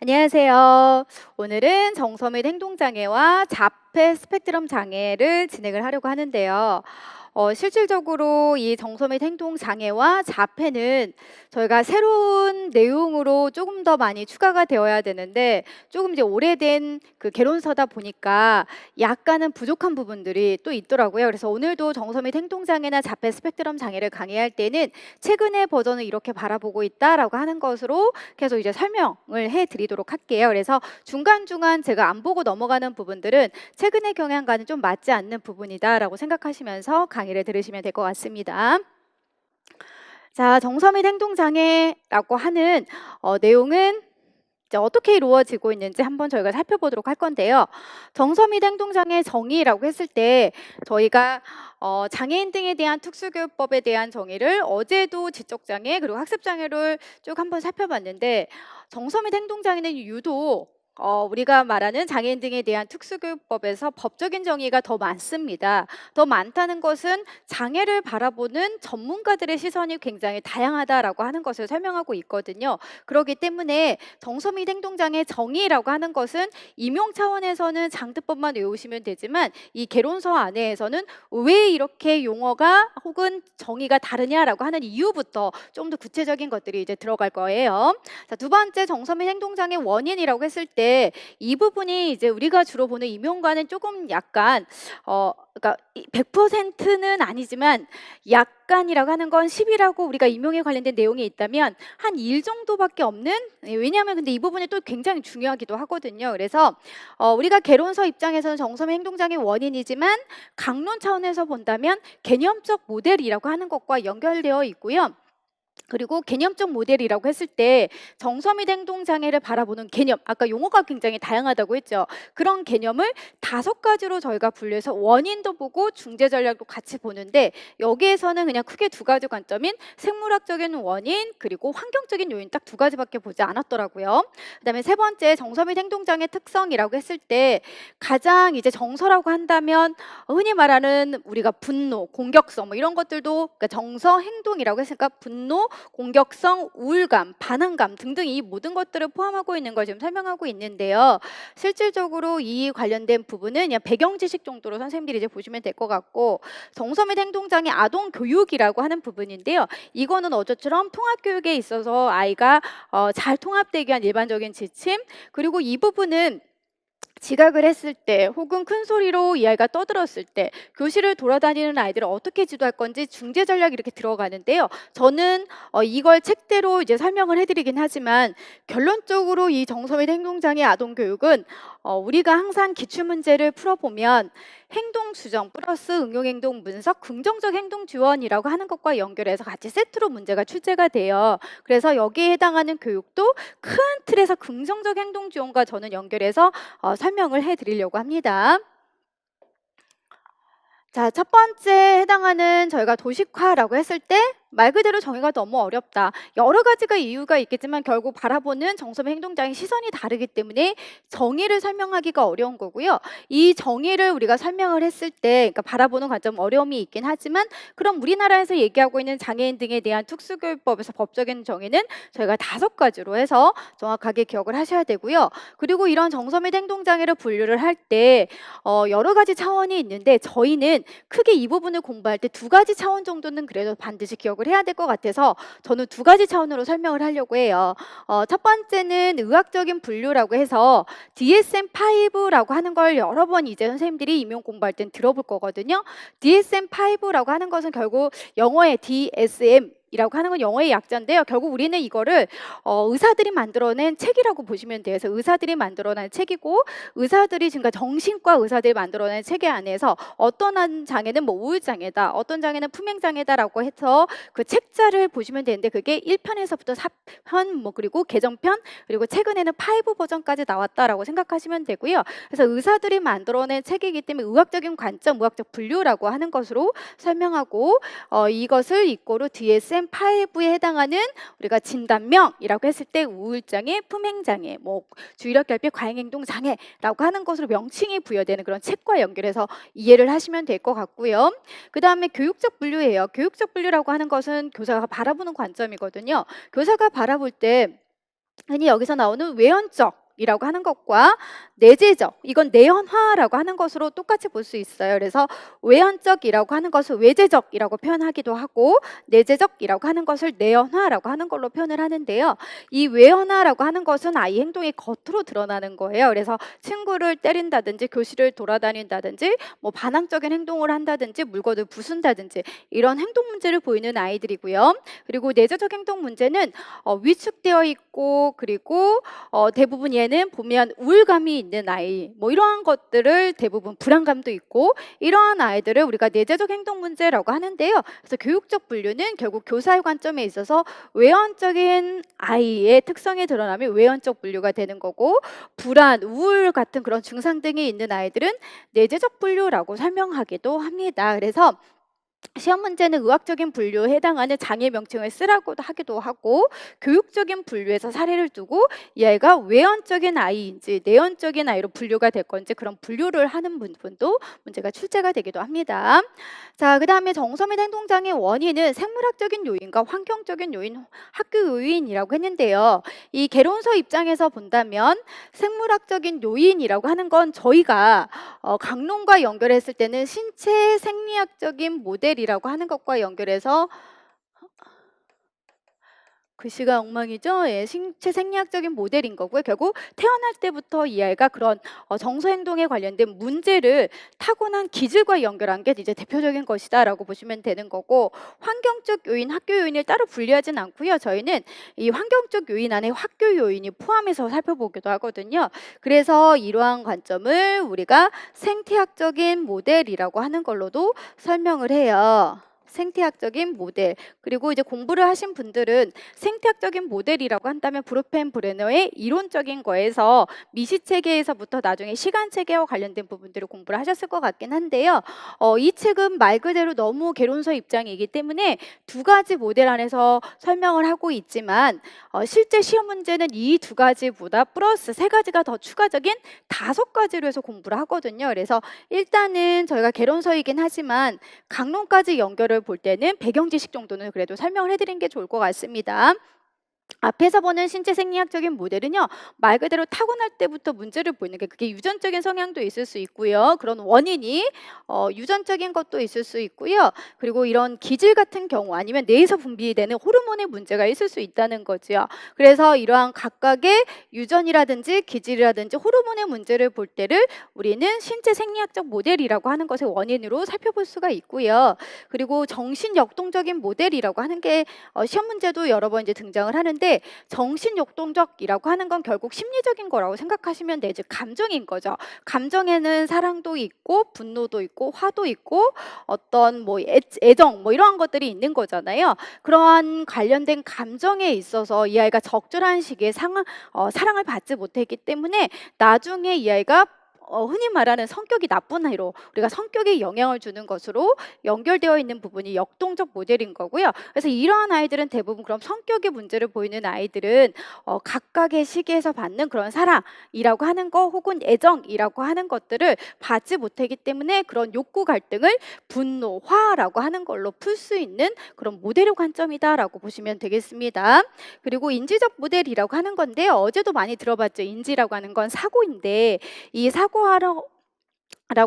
안녕하세요. 오늘은 정서 및 행동장애와 자폐 스펙트럼 장애를 진행을 하려고 하는데요. 실질적으로 이 정서 및 행동장애와 자폐는 저희가 새로운 내용으로 조금 더 많이 추가가 되어야 되는데 조금 이제 오래된 그 개론서다 보니까 약간은 부족한 부분들이 또 있더라고요. 그래서 오늘도 정서 및 행동장애나 자폐 스펙트럼 장애를 강의할 때는 최근의 버전을 이렇게 바라보고 있다라고 하는 것으로 계속 이제 설명을 해드리도록 할게요. 그래서 중간중간 제가 안 보고 넘어가는 부분들은 최근의 경향과는 좀 맞지 않는 부분이다라고 생각하시면서 강의를 들으시면 될 것 같습니다. 자, 정서 및 행동장애라고 하는 내용은 이제 어떻게 이루어지고 있는지 한번 저희가 살펴보도록 할 건데요. 정서 및 행동장애 정의라고 했을 때 저희가 장애인 등에 대한 특수교육법에 대한 정의를 어제도 지적장애 그리고 학습장애를 쭉 한번 살펴봤는데 정서 및 행동장애는 유독 우리가 말하는 장애인 등에 대한 특수교육법에서 법적인 정의가 더 많습니다. 더 많다는 것은 장애를 바라보는 전문가들의 시선이 굉장히 다양하다라고 하는 것을 설명하고 있거든요. 그렇기 때문에 정서 및 행동장애 정의라고 하는 것은 임용 차원에서는 장드법만 외우시면 되지만 이 개론서 안에서는 왜 이렇게 용어가 혹은 정의가 다르냐라고 하는 이유부터 좀 더 구체적인 것들이 이제 들어갈 거예요. 자, 두 번째 정서 및 행동장애 원인이라고 했을 때 이 부분이 이제 우리가 주로 보는 임용과는 조금 약간 그러니까 100%는 아니지만 약간이라고 하는 건 10이라고 우리가 임용에 관련된 내용이 있다면 한 1 정도밖에 없는, 왜냐하면 근데 이 부분이 또 굉장히 중요하기도 하거든요. 그래서 우리가 개론서 입장에서는 정서 및 행동장애 원인이지만 강론 차원에서 본다면 개념적 모델이라고 하는 것과 연결되어 있고요. 그리고 개념적 모델이라고 했을 때 정서 및 행동 장애를 바라보는 개념, 아까 용어가 굉장히 다양하다고 했죠. 그런 개념을 5가지로 저희가 분류해서 원인도 보고 중재 전략도 같이 보는데 여기에서는 그냥 크게 2가지 관점인 생물학적인 원인 그리고 환경적인 요인 딱 2가지밖에 보지 않았더라고요. 그다음에 세 번째 정서 및 행동 장애 특성이라고 했을 때 가장 이제 정서라고 한다면 흔히 말하는 우리가 분노, 공격성 뭐 이런 것들도 그러니까 정서 행동이라고 했으니까 분노, 공격성, 우울감, 반항감 등등 이 모든 것들을 포함하고 있는 걸 지금 설명하고 있는데요. 실질적으로 이 관련된 부분은 그냥 배경 지식 정도로 선생님들이 이제 보시면 될 것 같고 정서 및 행동장애 아동 교육이라고 하는 부분인데요. 이거는 어제처럼 통합 교육에 있어서 아이가 잘 통합되기 위한 일반적인 지침 그리고 이 부분은 지각을 했을 때 혹은 큰 소리로 이 아이가 떠들었을 때 교실을 돌아다니는 아이들을 어떻게 지도할 건지 중재 전략이 이렇게 들어가는데요. 저는 이걸 책대로 이제 설명을 해드리긴 하지만 결론적으로 이 정서 및 행동장애 아동 교육은 우리가 항상 기출 문제를 풀어보면 행동 수정 플러스 응용 행동 분석 긍정적 행동 지원이라고 하는 것과 연결해서 같이 세트로 문제가 출제가 돼요. 그래서 여기에 해당하는 교육도 큰 틀에서 긍정적 행동 지원과 저는 연결해서 설명을 해드리려고 합니다. 자, 첫 번째 해당하는 저희가 도식화라고 했을 때 말 그대로 정의가 너무 어렵다. 여러 가지가 이유가 있겠지만 결국 바라보는 정서 및 행동장애 시선이 다르기 때문에 정의를 설명하기가 어려운 거고요. 이 정의를 우리가 설명을 했을 때 그러니까 바라보는 관점 어려움이 있긴 하지만 그럼 우리나라에서 얘기하고 있는 장애인 등에 대한 특수교육법에서 법적인 정의는 저희가 5가지로 해서 정확하게 기억을 하셔야 되고요. 그리고 이런 정서 및 행동장애를 분류를 할 때 여러 가지 차원이 있는데 저희는 크게 이 부분을 공부할 때 2가지 차원 정도는 그래도 반드시 기억을 해야 될 것 같아서 저는 2가지 차원으로 설명을 하려고 해요. 첫 번째는 의학적인 분류라고 해서 DSM-5라고 하는 걸 여러 번 이제 선생님들이 임용 공부할 땐 들어볼 거거든요. DSM-5라고 하는 것은 결국 영어의 DSM 이라고 하는 건 영어의 약자인데요. 결국 우리는 이거를 의사들이 만들어낸 책이라고 보시면 돼요. 그래서 의사들이 만들어낸 책이고 의사들이 지금까지 정신과 의사들이 만들어낸 체계 안에서 어떤 한 장애는 뭐 우울장애다, 어떤 장애는 품행장애다라고 해서 그 책자를 보시면 되는데 그게 1편에서부터 4편, 뭐 그리고 개정편, 그리고 최근에는 5 버전까지 나왔다라고 생각하시면 되고요. 그래서 의사들이 만들어낸 책이기 때문에 의학적인 관점, 의학적 분류라고 하는 것으로 설명하고 이것을 이꼬로 DSM-5에 해당하는 우리가 진단명이라고 했을 때 우울장애, 품행장애, 뭐 주의력결핍, 과잉행동장애라고 하는 것으로 명칭이 부여되는 그런 책과 연결해서 이해를 하시면 될 것 같고요. 그 다음에 교육적 분류예요. 교육적 분류라고 하는 것은 교사가 바라보는 관점이거든요. 교사가 바라볼 때 흔히 여기서 나오는 외연적이라고 하는 것과 내재적, 이건 내연화라고 하는 것으로 똑같이 볼 수 있어요. 그래서 외연적이라고 하는 것을 외재적이라고 표현하기도 하고 내재적이라고 하는 것을 내연화라고 하는 걸로 표현을 하는데요. 이 외연화라고 하는 것은 아이 행동이 겉으로 드러나는 거예요. 그래서 친구를 때린다든지 교실을 돌아다닌다든지 뭐 반항적인 행동을 한다든지 물건을 부순다든지 이런 행동 문제를 보이는 아이들이고요. 그리고 내재적 행동 문제는 위축되어 있고 그리고 대부분 얘는 보면 우울감이 있는 아이 뭐 이러한 것들을 대부분 불안감도 있고 이러한 아이들을 우리가 내재적 행동 문제라고 하는데요. 그래서 교육적 분류는 결국 교사의 관점에 있어서 외연적인 아이의 특성이 드러나면 외연적 분류가 되는 거고 불안, 우울 같은 그런 증상 등이 있는 아이들은 내재적 분류라고 설명하기도 합니다. 그래서 시험 문제는 의학적인 분류에 해당하는 장애 명칭을 쓰라고도 하기도 하고 교육적인 분류에서 사례를 두고 이 아이가 외연적인 아이인지 내연적인 아이로 분류가 될 건지 그런 분류를 하는 부분도 문제가 출제가 되기도 합니다. 자, 그 다음에 정서 및 행동장애 원인은 생물학적인 요인과 환경적인 요인, 학교 요인이라고 했는데요. 이 개론서 입장에서 본다면 생물학적인 요인이라고 하는 건 저희가 강론과 연결했을 때는 신체 생리학적인 모델이라고 하는 것과 연결해서 글씨가 엉망이죠. 예, 신체 생리학적인 모델인 거고요. 결국 태어날 때부터 이 아이가 그런 정서 행동에 관련된 문제를 타고난 기질과 연결한 게 이제 대표적인 것이다라고 보시면 되는 거고 환경적 요인, 학교 요인을 따로 분리하진 않고요. 저희는 이 환경적 요인 안에 학교 요인이 포함해서 살펴보기도 하거든요. 그래서 이러한 관점을 우리가 생태학적인 모델이라고 하는 걸로도 설명을 해요. 생태학적인 모델. 그리고 이제 공부를 하신 분들은 생태학적인 모델이라고 한다면 브루펜 브레너의 이론적인 거에서 미시체계에서부터 나중에 시간체계와 관련된 부분들을 공부를 하셨을 것 같긴 한데요. 이 책은 말 그대로 너무 개론서 입장이기 때문에 두 가지 모델 안에서 설명을 하고 있지만 실제 시험 문제는 이 두 가지보다 플러스 세 가지가 더 추가적인 5가지로 해서 공부를 하거든요. 그래서 일단은 저희가 개론서이긴 하지만 강론까지 연결을 볼 때는 배경 지식 정도는 그래도 설명을 해드린 게 좋을 것 같습니다. 앞에서 보는 신체 생리학적인 모델은요 말 그대로 타고날 때부터 문제를 보이는 게 그게 유전적인 성향도 있을 수 있고요 그런 원인이 유전적인 것도 있을 수 있고요 그리고 이런 기질 같은 경우 아니면 뇌에서 분비되는 호르몬의 문제가 있을 수 있다는 거죠. 그래서 이러한 각각의 유전이라든지 기질이라든지 호르몬의 문제를 볼 때를 우리는 신체 생리학적 모델이라고 하는 것의 원인으로 살펴볼 수가 있고요. 그리고 정신 역동적인 모델이라고 하는 게 시험 문제도 여러 번 이제 등장을 하는데 정신역동적이라고 하는 건 결국 심리적인 거라고 생각하시면 돼요. 즉 감정인 거죠. 감정에는 사랑도 있고 분노도 있고 화도 있고 어떤 뭐 애정 뭐 이러한 것들이 있는 거잖아요. 그러한 관련된 감정에 있어서 이 아이가 적절한 시기에 사랑을 받지 못했기 때문에 나중에 이 아이가 흔히 말하는 성격이 나쁜 아이로 우리가 성격에 영향을 주는 것으로 연결되어 있는 부분이 역동적 모델인 거고요. 그래서 이러한 아이들은 대부분 그럼 성격의 문제를 보이는 아이들은 각각의 시기에서 받는 그런 사랑이라고 하는 거 혹은 애정이라고 하는 것들을 받지 못하기 때문에 그런 욕구 갈등을 분노, 화라고 하는 걸로 풀 수 있는 그런 모델의 관점이다라고 보시면 되겠습니다. 그리고 인지적 모델이라고 하는 건데요. 어제도 많이 들어봤죠. 인지라고 하는 건 사고인데 이 사고라고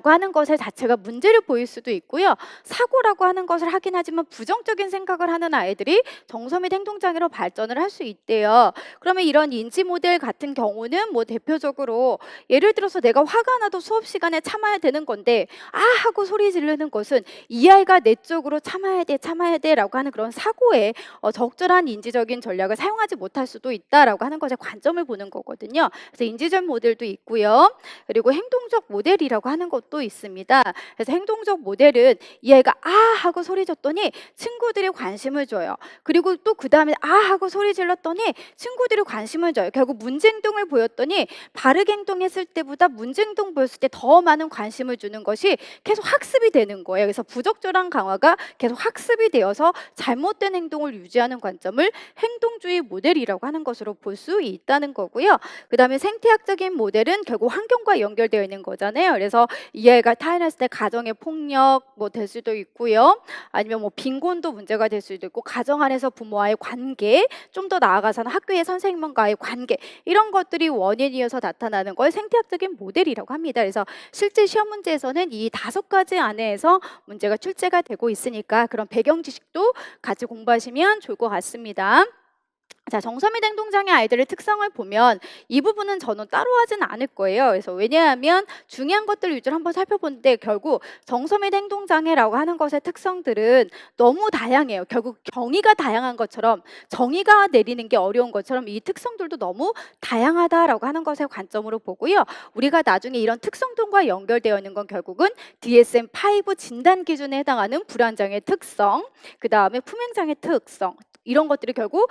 하는 것을 자체가 문제를 보일 수도 있고요. 사고라고 하는 것을 하긴 하지만 부정적인 생각을 하는 아이들이 정서 및 행동장애로 발전을 할 수 있대요. 그러면 이런 인지 모델 같은 경우는 뭐 대표적으로 예를 들어서 내가 화가 나도 수업 시간에 참아야 되는 건데 아 하고 소리 지르는 것은 이 아이가 내적으로 참아야 돼라고 하는 그런 사고에 적절한 인지적인 전략을 사용하지 못할 수도 있다라고 하는 것에 관점을 보는 거거든요. 그래서 인지적 모델도 있고요. 그리고 행동적 모델이라고 하는 것도 있습니다. 그래서 행동적 모델은 이 아이가 아 하고 소리 졌더니 친구들이 관심을 줘요. 그리고 또 그 다음에 아 하고 소리 질렀더니 친구들이 관심을 줘요. 결국 문제 행동을 보였더니 바르게 행동했을 때보다 문제 행동 보였을 때 더 많은 관심을 주는 것이 계속 학습이 되는 거예요. 그래서 부적절한 강화가 계속 학습이 되어서 잘못된 행동을 유지하는 관점을 행동주의 모델이라고 하는 것으로 볼 수 있다는 거고요. 그 다음에 생태학적인 모델은 결국 환경과 연결되어 있는 거잖아요. 그래서 이 아이가 타인했을 때 가정의 폭력 뭐 될 수도 있고요. 아니면 뭐 빈곤도 문제가 될 수도 있고 가정 안에서 부모와의 관계, 좀 더 나아가서는 학교의 선생님과의 관계 이런 것들이 원인이어서 나타나는 걸 생태학적인 모델이라고 합니다. 그래서 실제 시험 문제에서는 이 5가지 안에서 문제가 출제가 되고 있으니까 그런 배경 지식도 같이 공부하시면 좋을 것 같습니다. 자, 정서미 행동장애 아이들의 특성을 보면 이 부분은 저는 따로 하진 않을 거예요. 그래서 왜냐하면 중요한 것들 위주로 한번 살펴보는데 결국 정서미 행동장애라고 하는 것의 특성들은 너무 다양해요. 결국 경위가 다양한 것처럼 정의가 내리는 게 어려운 것처럼 이 특성들도 너무 다양하다라고 하는 것의 관점으로 보고요. 우리가 나중에 이런 특성들과 연결되어 있는 건 결국은 DSM-5 진단 기준에 해당하는 불안장애 특성, 그 다음에 품행장애 특성 이런 것들이 결국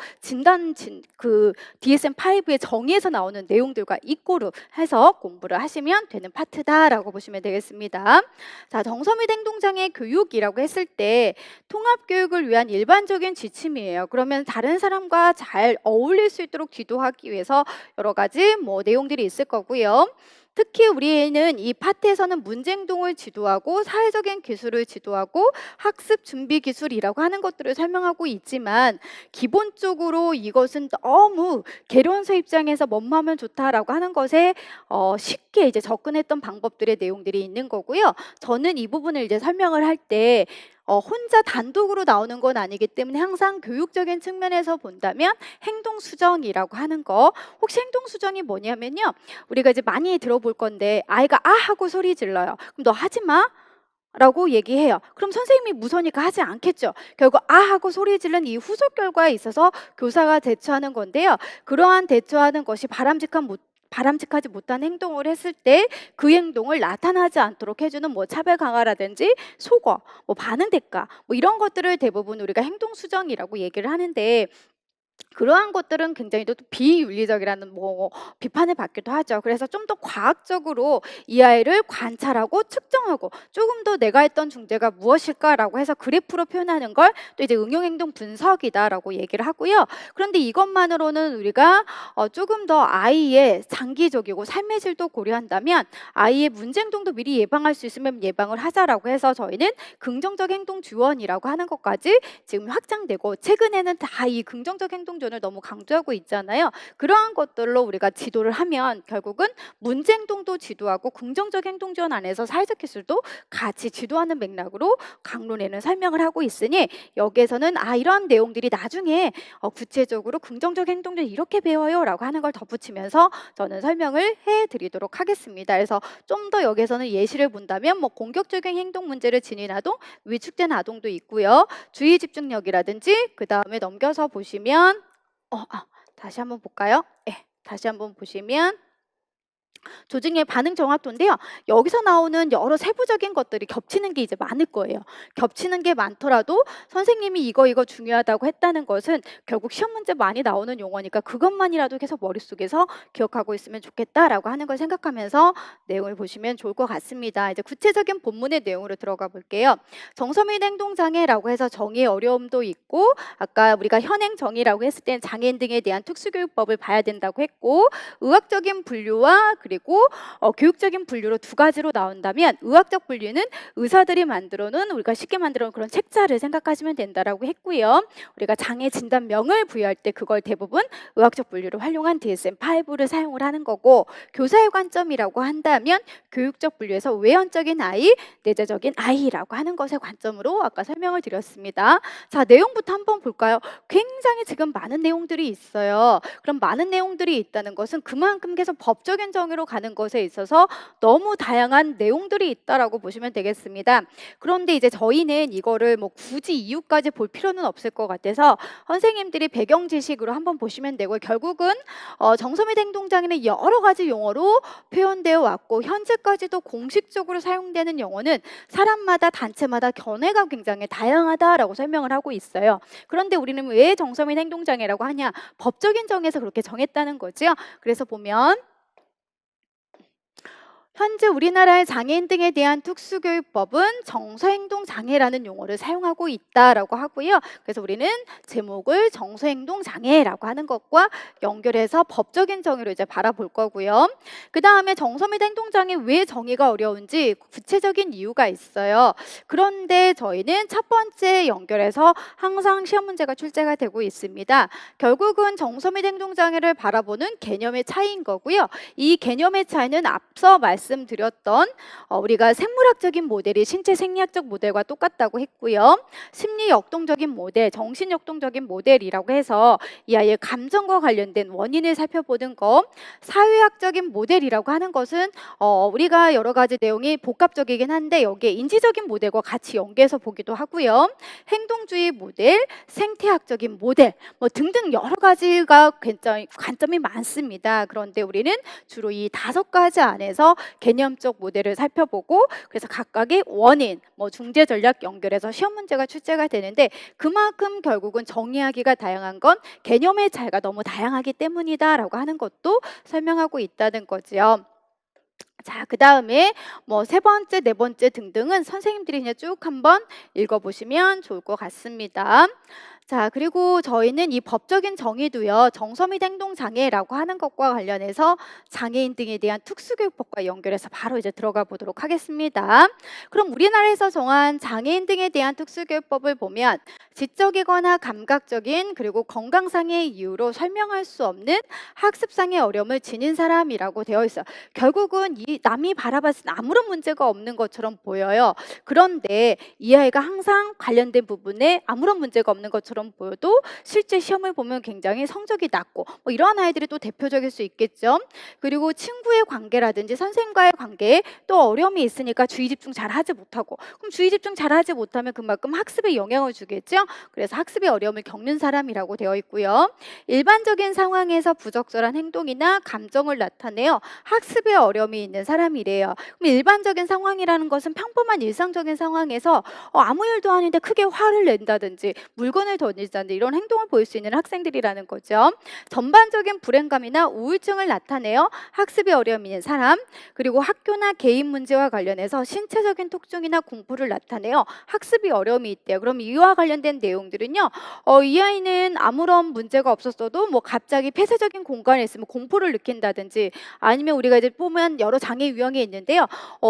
그 DSM-5의 정의에서 나오는 내용들과 이꼬르 해서 공부를 하시면 되는 파트다라고 보시면 되겠습니다. 자, 정서및 행동장애 교육이라고 했을 때 통합교육을 위한 일반적인 지침이에요. 그러면 다른 사람과 잘 어울릴 수 있도록 지도하기 위해서 여러 가지 뭐 내용들이 있을 거고요. 특히 우리는 이 파트에서는 문제행동을 지도하고 사회적인 기술을 지도하고 학습 준비 기술이라고 하는 것들을 설명하고 있지만 기본적으로 이것은 너무 개론서 입장에서 뭐뭐 하면 좋다라고 하는 것에 쉽게 이제 접근했던 방법들의 내용들이 있는 거고요. 저는 이 부분을 이제 설명을 할 때 혼자 단독으로 나오는 건 아니기 때문에 항상 교육적인 측면에서 본다면 행동 수정이라고 하는 거, 혹시 행동 수정이 뭐냐면요, 우리가 이제 많이 들어볼 건데 아이가 아 하고 소리 질러요. 그럼 너 하지 마 라고 얘기해요. 그럼 선생님이 무서우니까 하지 않겠죠. 결국 아 하고 소리 지른 이 후속 결과에 있어서 교사가 대처하는 건데요. 그러한 대처하는 것이 바람직하지 못한 행동을 했을 때 그 행동을 나타나지 않도록 해주는 뭐 차별 강화라든지 소거, 뭐 반응 대가, 뭐 이런 것들을 대부분 우리가 행동 수정이라고 얘기를 하는데, 그러한 것들은 굉장히 또 비윤리적이라는 뭐 비판을 받기도 하죠. 그래서 좀 더 과학적으로 이 아이를 관찰하고 측정하고 조금 더 내가 했던 중재가 무엇일까라고 해서 그래프로 표현하는 걸 또 이제 응용행동 분석이다라고 얘기를 하고요. 그런데 이것만으로는 우리가 조금 더 아이의 장기적이고 삶의 질도 고려한다면 아이의 문제행동도 미리 예방할 수 있으면 예방을 하자라고 해서 저희는 긍정적 행동 지원이라고 하는 것까지 지금 확장되고, 최근에는 다 이 긍정적 행동전을 너무 강조하고 있잖아요. 그러한 것들로 우리가 지도를 하면 결국은 문제 행동도 지도하고 긍정적 행동 지원 안에서 사회적 기술도 같이 지도하는 맥락으로 강론에는 설명을 하고 있으니, 여기에서는 이런 내용들이 나중에 구체적으로 긍정적 행동을 이렇게 배워요 라고 하는 걸 덧붙이면서 저는 설명을 해드리도록 하겠습니다. 그래서 좀 더 여기에서는 예시를 본다면 뭐 공격적인 행동 문제를 지닌 아동, 위축된 아동도 있고요. 주의 집중력이라든지, 그 다음에 넘겨서 보시면 다시 한번 볼까요? 다시 한번 보시면 조직의 반응 정확도인데요. 여기서 나오는 여러 세부적인 것들이 겹치는 게 이제 많을 거예요. 겹치는 게 많더라도 선생님이 이거 중요하다고 했다는 것은 결국 시험 문제 많이 나오는 용어니까 그것만이라도 계속 머릿속에서 기억하고 있으면 좋겠다라고 하는 걸 생각하면서 내용을 보시면 좋을 것 같습니다. 이제 구체적인 본문의 내용으로 들어가 볼게요. 정서및 행동장애라고 해서 정의의 어려움도 있고, 아까 우리가 현행 정의라고 했을 때는 장애인 등에 대한 특수교육법을 봐야 된다고 했고, 의학적인 분류와 그리고 교육적인 분류로 두 가지로 나온다면, 의학적 분류는 의사들이 만들어놓은, 우리가 쉽게 만들어놓은 그런 책자를 생각하시면 된다라고 했고요. 우리가 장애 진단명을 부여할 때 그걸 대부분 의학적 분류를 활용한 DSM-5를 사용을 하는 거고, 교사의 관점이라고 한다면 교육적 분류에서 외연적인 아이, 내재적인 아이라고 하는 것의 관점으로 아까 설명을 드렸습니다. 자, 내용부터 한번 볼까요? 굉장히 지금 많은 내용들이 있어요. 그럼 많은 내용들이 있다는 것은 그만큼 계속 법적인 정의로 가는 것에 있어서 너무 다양한 내용들이 있다라고 보시면 되겠습니다. 그런데 이제 저희는 이거를 뭐 굳이 이유까지 볼 필요는 없을 것 같아서 선생님들이 배경 지식으로 한번 보시면 되고, 결국은 정서및 행동장애는 여러 가지 용어로 표현되어 왔고, 현재까지도 공식적으로 사용되는 용어는 사람마다 단체마다 견해가 굉장히 다양하다라고 설명을 하고 있어요. 그런데 우리는 왜 정서및 행동장애라고 하냐? 법적인 정의에서 그렇게 정했다는 거죠. 그래서 보면 현재 우리나라의 장애인 등에 대한 특수교육법은 정서행동장애라는 용어를 사용하고 있다라고 하고요. 그래서 우리는 제목을 정서행동장애라고 하는 것과 연결해서 법적인 정의로 이제 바라볼 거고요. 그 다음에 정서 및 행동장애 왜 정의가 어려운지 구체적인 이유가 있어요. 그런데 저희는 첫 번째 연결해서 항상 시험 문제가 출제가 되고 있습니다. 결국은 정서 및 행동장애를 바라보는 개념의 차이인 거고요. 이 개념의 차이는 앞서 말씀드렸던 우리가 생물학적인 모델이 신체 생리학적 모델과 똑같다고 했고요. 심리 역동적인 모델, 정신 역동적인 모델이라고 해서 이 아이의 감정과 관련된 원인을 살펴보는 것, 사회학적인 모델이라고 하는 것은 우리가 여러 가지 내용이 복합적이긴 한데 여기에 인지적인 모델과 같이 연계해서 보기도 하고요. 행동주의 모델, 생태학적인 모델 뭐 등등 여러 가지가 관점이 많습니다. 그런데 우리는 주로 이 5가지 안에서 개념적 모델을 살펴보고 그래서 각각의 원인, 뭐 중재 전략 연결해서 시험 문제가 출제가 되는데 그만큼 결국은 정의하기가 다양한 건 개념의 차이가 너무 다양하기 때문이다라고 하는 것도 설명하고 있다는 거죠. 자, 그 다음에 뭐 3번째, 4번째 등등은 선생님들이 그냥 쭉 한번 읽어보시면 좋을 것 같습니다. 자, 그리고 저희는 이 법적인 정의도요, 정서 및 행동장애라고 하는 것과 관련해서 장애인 등에 대한 특수교육법과 연결해서 바로 이제 들어가 보도록 하겠습니다. 그럼 우리나라에서 정한 장애인 등에 대한 특수교육법을 보면 지적이거나 감각적인 그리고 건강상의 이유로 설명할 수 없는 학습상의 어려움을 지닌 사람이라고 되어 있어요. 결국은 이 남이 바라봤을 때 아무런 문제가 없는 것처럼 보여요. 그런데 이 아이가 항상 관련된 부분에 아무런 문제가 없는 것처럼 보여도 실제 시험을 보면 굉장히 성적이 낮고 뭐 이러한 아이들이 또 대표적일 수 있겠죠. 그리고 친구의 관계라든지 선생님과의 관계에 또 어려움이 있으니까 주의 집중 잘 하지 못하고 그럼 주의 집중 잘 하지 못하면 그만큼 학습에 영향을 주겠죠. 그래서 학습의 어려움을 겪는 사람이라고 되어 있고요. 일반적인 상황에서 부적절한 행동이나 감정을 나타내어 학습에 어려움이 있는 사람이래요. 그럼 일반적인 상황이라는 것은 평범한 일상적인 상황에서 아무 일도 아닌데 크게 화를 낸다든지 물건을 던지다든지 이런 행동을 보일 수 있는 학생들이라는 거죠. 전반적인 불행감이나 우울증을 나타내어 학습에 어려움이 있는 사람, 그리고 학교나 개인 문제와 관련해서 신체적인 특징이나 공포를 나타내어 학습이 어려움이 있대요. 그럼 이와 관련된 내용들은요. 이 아이는 아무런 문제가 없었어도 뭐 갑자기 폐쇄적인 공간에 있으면 공포를 느낀다든지 아니면 우리가 이제 보면 여러 장애 유형이 있는데요.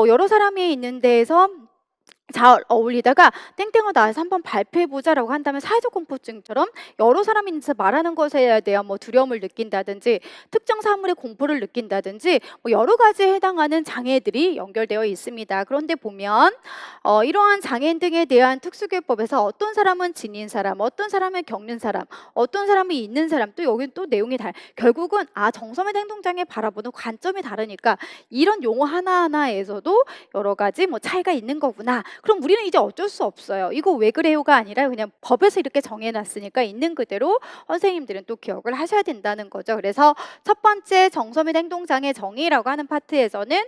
여러 사람이 있는 데에서 잘 어울리다가 땡땡아 나와서 한번 발표해보자라고 한다면 사회적 공포증처럼 여러 사람이 있는데 말하는 것에 대한 뭐 두려움을 느낀다든지 특정 사물의 공포를 느낀다든지 뭐 여러 가지에 해당하는 장애들이 연결되어 있습니다. 그런데 보면 이러한 장애인 등에 대한 특수교육법에서 어떤 사람은 지닌 사람, 어떤 사람은 겪는 사람, 어떤 사람이 있는 사람 또 여기 또 내용이 결국은 정서 및 행동장애 바라보는 관점이 다르니까 이런 용어 하나하나에서도 여러 가지 뭐 차이가 있는 거구나. 그럼 우리는 이제 어쩔 수 없어요. 이거 왜 그래요가 아니라 그냥 법에서 이렇게 정해놨으니까 있는 그대로 선생님들은 또 기억을 하셔야 된다는 거죠. 그래서 첫 번째 정서 및 행동장애 정의라고 하는 파트에서는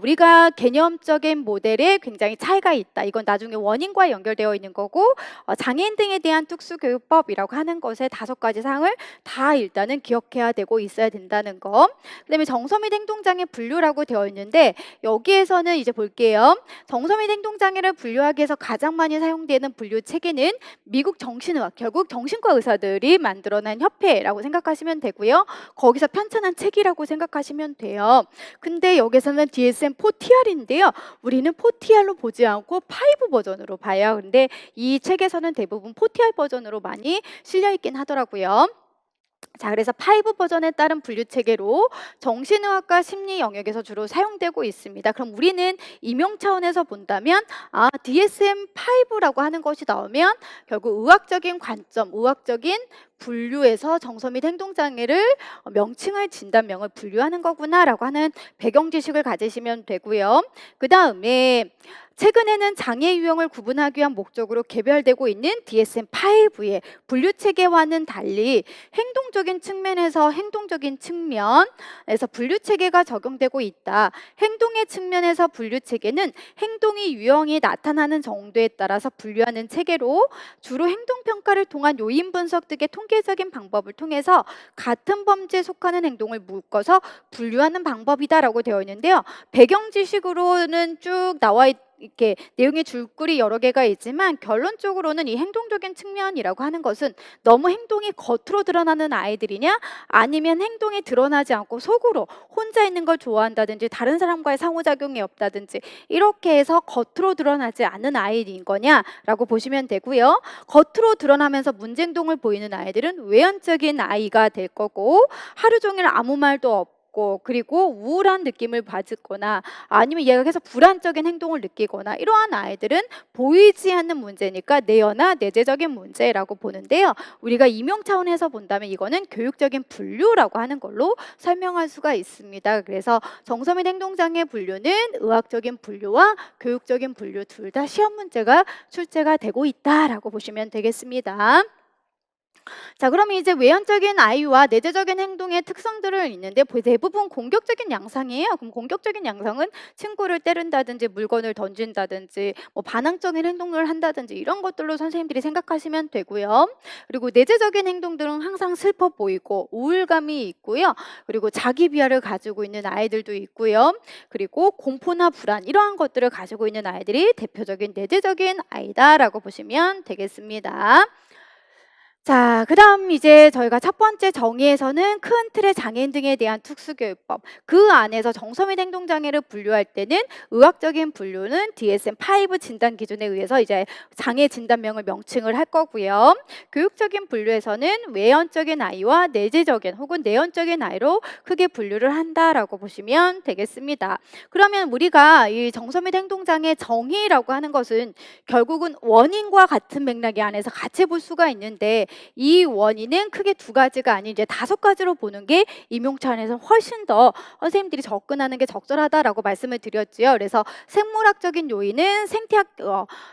우리가 개념적인 모델에 굉장히 차이가 있다. 이건 나중에 원인과 연결되어 있는 거고 장애인 등에 대한 특수교육법이라고 하는 것의 5가지 사항을 다 일단은 기억해야 되고 있어야 된다는 거. 그다음에 정서 및 행동장애 분류라고 되어 있는데 여기에서는 이제 볼게요. 정서 및 행동장애를 분류하기 위해서 가장 많이 사용되는 분류 체계는 미국 정신의학, 결국 정신과 의사들이 만들어낸 협회라고 생각하시면 되고요. 거기서 편찬한 책이라고 생각하시면 돼요. 근데 여기서는 DSM-4TR인데요. 우리는 4TR로 보지 않고 5 버전으로 봐요. 근데 이 책에서는 대부분 4TR 버전으로 많이 실려 있긴 하더라고요. 자, 그래서 5 버전에 따른 분류 체계로 정신의학과 심리 영역에서 주로 사용되고 있습니다. 그럼 우리는 임용 차원에서 본다면 DSM-5라고 하는 것이 나오면 결국 의학적인 관점, 의학적인 분류에서 정서 및 행동장애를 명칭을 진단명을 분류하는 거구나라고 하는 배경 지식을 가지시면 되고요. 그 다음에 최근에는 장애 유형을 구분하기 위한 목적으로 개별되고 있는 DSM-5의 분류 체계와는 달리 행동적인 측면에서 행동적인 측면에서 분류 체계가 적용되고 있다. 행동의 측면에서 분류 체계는 행동의 유형이 나타나는 정도에 따라서 분류하는 체계로 주로 행동 평가를 통한 요인 분석 등의 통계 통계적인 방법을 통해서 같은 범죄에 속하는 행동을 묶어서 분류하는 방법이다라고 되어 있는데요. 배경 지식으로는 쭉 이렇게 내용의 줄글이 여러 개가 있지만 결론적으로는 이 행동적인 측면이라고 하는 것은 너무 행동이 겉으로 드러나는 아이들이냐, 아니면 행동이 드러나지 않고 속으로 혼자 있는 걸 좋아한다든지 다른 사람과의 상호작용이 없다든지 이렇게 해서 겉으로 드러나지 않는 아이인 거냐라고 보시면 되고요. 겉으로 드러나면서 문제 행동을 보이는 아이들은 외연적인 아이가 될 거고, 하루 종일 아무 말도 없고 그리고 우울한 느낌을 받거나 아니면 얘가 계속 불안적인 행동을 느끼거나 이러한 아이들은 보이지 않는 문제니까 내연화 내재적인 문제라고 보는데요. 우리가 임용 차원에서 본다면 이거는 교육적인 분류라고 하는 걸로 설명할 수가 있습니다. 그래서 정서 및 행동장애 분류는 의학적인 분류와 교육적인 분류 둘 다 시험 문제가 출제가 되고 있다라고 보시면 되겠습니다. 자, 그러면 이제 외연적인 아이와 내재적인 행동의 특성들을 있는데 대부분 공격적인 양상이에요. 그럼 공격적인 양상은 친구를 때린다든지 물건을 던진다든지 뭐 반항적인 행동을 한다든지 이런 것들로 선생님들이 생각하시면 되고요. 그리고 내재적인 행동들은 항상 슬퍼 보이고 우울감이 있고요. 그리고 자기 비하를 가지고 있는 아이들도 있고요. 그리고 공포나 불안 이러한 것들을 가지고 있는 아이들이 대표적인 내재적인 아이다라고 보시면 되겠습니다. 자, 그다음 이제 저희가 첫 번째 정의에서는 큰 틀의 장애인 등에 대한 특수교육법, 그 안에서 정서 및 행동장애를 분류할 때는 의학적인 분류는 DSM-5 진단 기준에 의해서 이제 장애 진단명을 명칭을 할 거고요. 교육적인 분류에서는 외연적인 아이와 내재적인 혹은 내연적인 아이로 크게 분류를 한다라고 보시면 되겠습니다. 그러면 우리가 이 정서 및 행동장애 정의라고 하는 것은 결국은 원인과 같은 맥락 안에서 같이 볼 수가 있는데, 이 원인은 크게 두 가지가 아닌 이제 5가지로 보는 게 임용차원에서 훨씬 더 선생님들이 접근하는 게 적절하다라고 말씀을 드렸지요. 그래서 생물학적인 요인은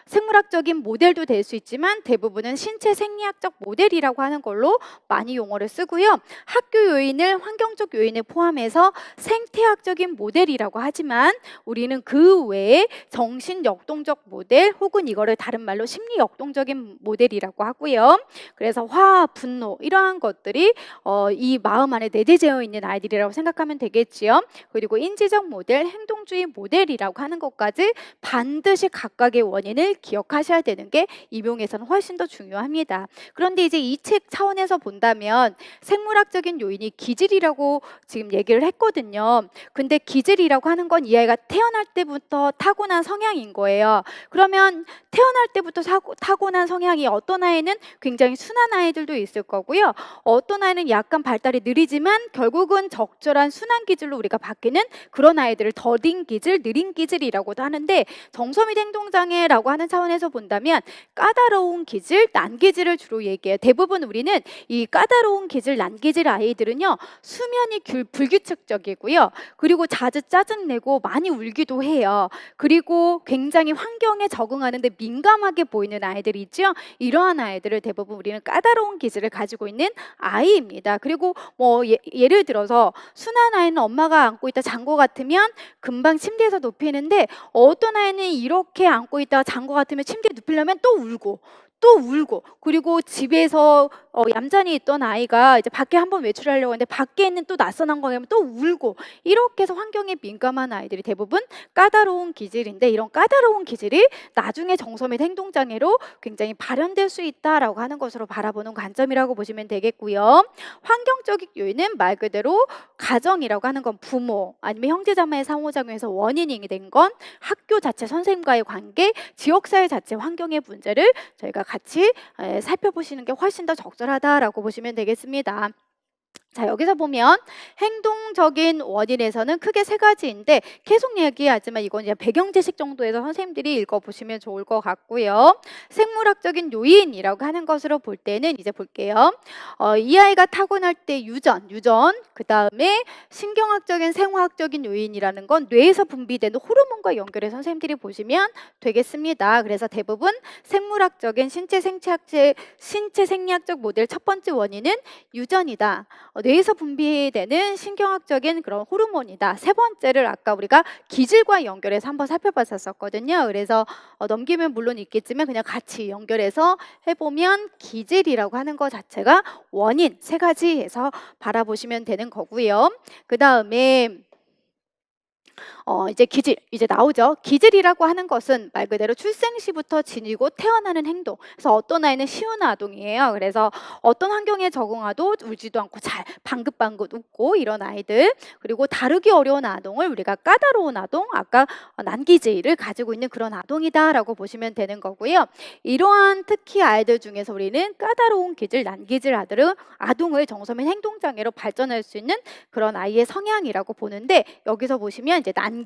생물학적인 모델도 될 수 있지만 대부분은 신체 생리학적 모델이라고 하는 걸로 많이 용어를 쓰고요. 학교 요인을 환경적 요인에 포함해서 생태학적인 모델이라고 하지만 우리는 그 외에 정신 역동적 모델 혹은 이거를 다른 말로 심리 역동적인 모델이라고 하고요. 그래서 화, 분노 이러한 것들이 이 마음 안에 내재되어 있는 아이들이라고 생각하면 되겠지요. 그리고 인지적 모델, 행동주의 모델이라고 하는 것까지 반드시 각각의 원인을 기억하셔야 되는 게 임용에서는 훨씬 더 중요합니다. 그런데 이제 이 책 차원에서 본다면 생물학적인 요인이 기질이라고 지금 얘기를 했거든요. 근데 기질이라고 하는 건 이 아이가 태어날 때부터 타고난 성향인 거예요. 그러면 태어날 때부터 타고난 성향이 어떤 아이는 굉장히 순한 아이들도 있을 거고요. 어떤 아이는 약간 발달이 느리지만 결국은 적절한 순한 기질로 우리가 바뀌는 그런 아이들을 더딘 기질, 느린 기질이라고도 하는데, 정서 및 행동장애라고 하는 차원에서 본다면 까다로운 기질, 난기질을 주로 얘기해요. 대부분 우리는 이 까다로운 기질, 난기질 아이들은요 수면이 불규칙적이고요. 그리고 자주 짜증내고 많이 울기도 해요. 그리고 굉장히 환경에 적응하는데 민감하게 보이는 아이들이 있죠. 이러한 아이들을 대부분 우리는 까다로운 기질을 가지고 있는 아이입니다. 그리고 뭐 예를 들어서 순한 아이는 엄마가 안고 있다 잔 것 같으면 금방 침대에서 눕히는데, 어떤 아이는 이렇게 안고 있다가 잔 것 같으면 침대에 눕히려면 또 울고 그리고 집에서 얌전히 있던 아이가 이제 밖에 한번 외출하려고 하는데 밖에 있는 또 낯선 환경이면 또 울고, 이렇게 해서 환경에 민감한 아이들이 대부분 까다로운 기질인데, 이런 까다로운 기질이 나중에 정서 및 행동장애로 굉장히 발현될 수 있다라고 하는 것으로 바라보는 관점이라고 보시면 되겠고요. 환경적인 요인은 말 그대로 가정이라고 하는 건 부모 아니면 형제자매의 상호작용에서 원인이 된 건 학교 자체 선생님과의 관계, 지역사회 자체 환경의 문제를 저희가 같이 살펴보시는 게 훨씬 더 적절하다라고 보시면 되겠습니다. 자, 여기서 보면 행동적인 원인에서는 크게 3가지인데 계속 얘기하지만 이건 이제 배경 지식 정도에서 선생님들이 읽어보시면 좋을 것 같고요. 생물학적인 요인이라고 하는 것으로 볼 때는 이제 볼게요. 이 아이가 타고날 때 유전, 그 다음에 신경학적인 생화학적인 요인이라는 건 뇌에서 분비되는 호르몬과 연결해 선생님들이 보시면 되겠습니다. 그래서 대부분 생물학적인 신체 생리학적 모델 첫 번째 원인은 유전이다. 뇌에서 분비되는 신경학적인 그런 호르몬이다. 세 번째를 아까 우리가 기질과 연결해서 한번 살펴봤었거든요. 그래서 넘기면 물론 있겠지만 그냥 같이 연결해서 해보면 기질이라고 하는 것 자체가 원인 세 가지에서 바라보시면 되는 거고요. 그 다음에 이제 기질 이제 나오죠. 기질이라고 하는 것은 말 그대로 출생 시부터 지니고 태어나는 행동. 그래서 어떤 아이는 쉬운 아동이에요. 그래서 어떤 환경에 적응하도 울지도 않고 잘 방긋방긋 웃고 이런 아이들. 그리고 다루기 어려운 아동을 우리가 까다로운 아동, 아까 난기질을 가지고 있는 그런 아동이다라고 보시면 되는 거고요. 이러한 특히 아이들 중에서 우리는 까다로운 기질, 난기질 아동을 정서민 행동장애로 발전할 수 있는 그런 아이의 성향이라고 보는데 여기서 보시면 이제 난기질,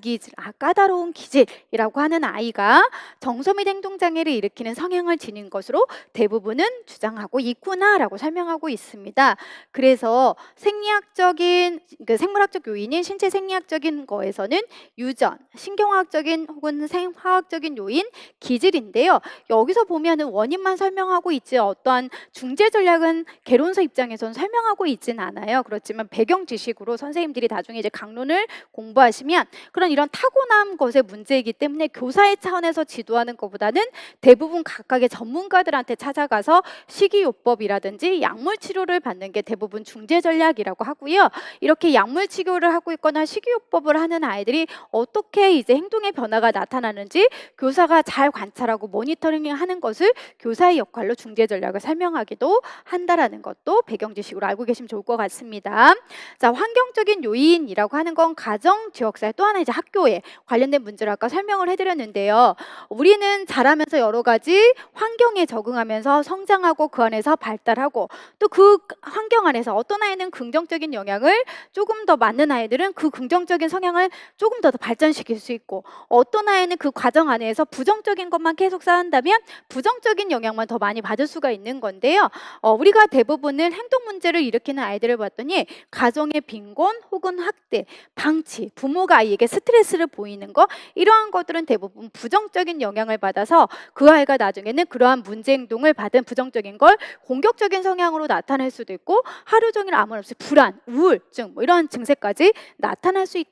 까다로운 기질이라고 하는 아이가 정서 및 행동장애를 일으키는 성향을 지닌 것으로 대부분은 주장하고 있구나라고 설명하고 있습니다. 그래서 생리학적인 생물학적 요인인 신체 생리학적인 거에서는 유전, 신경화학적인 혹은 화학적인 요인, 기질인데요. 여기서 보면은 원인만 설명하고 있지 어떠한 중재 전략은 개론서 입장에서는 설명하고 있진 않아요. 그렇지만 배경 지식으로 선생님들이 나중에 이제 강론을 공부하시면 그런 이런 타고난 것의 문제이기 때문에 교사의 차원에서 지도하는 것보다는 대부분 각각의 전문가들한테 찾아가서 식이요법이라든지 약물 치료를 받는 게 대부분 중재 전략이라고 하고요. 이렇게 약물 치료를 하고 있거나 식이요법을 하는 아이들이 어떻게 이제 행동의 변화가 나타나는지 교사가 잘 관찰하고 모니터링하는 것을 교사의 역할로 중재 전략을 설명하기도 한다라는 것도 배경 지식으로 알고 계시면 좋을 것 같습니다. 자, 환경적인 요인이라고 하는 건 가정, 지역사회 또 하나 이제 학교에 관련된 문제를 아까 설명을 해드렸는데요. 우리는 자라면서 여러 가지 환경에 적응하면서 성장하고 그 안에서 발달하고 또 그 환경 안에서 어떤 아이는 긍정적인 영향을 조금 더 맞는 아이들은 그 긍정적인 성향을 조금 더 발전시킬 수 있고 어떤 아이는 그 과정 안에서 부정적인 것만 계속 쌓는다면 부정적인 영향만 더 많이 받을 수가 있는 건데요. 우리가 대부분을 행동 문제를 일으키는 아이들을 봤더니 가정의 빈곤 혹은 학대, 방치, 부모가 아이에게 스트레스를 보이는 거 이러한 것들은 대부분 부정적인 영향을 받아서 그 아이가 나중에는 그러한 문제 행동을 받은 부정적인 걸 공격적인 성향으로 나타낼 수도 있고 하루 종일 아무 말 없이 불안, 우울증 뭐 이러한 증세까지 나타날 수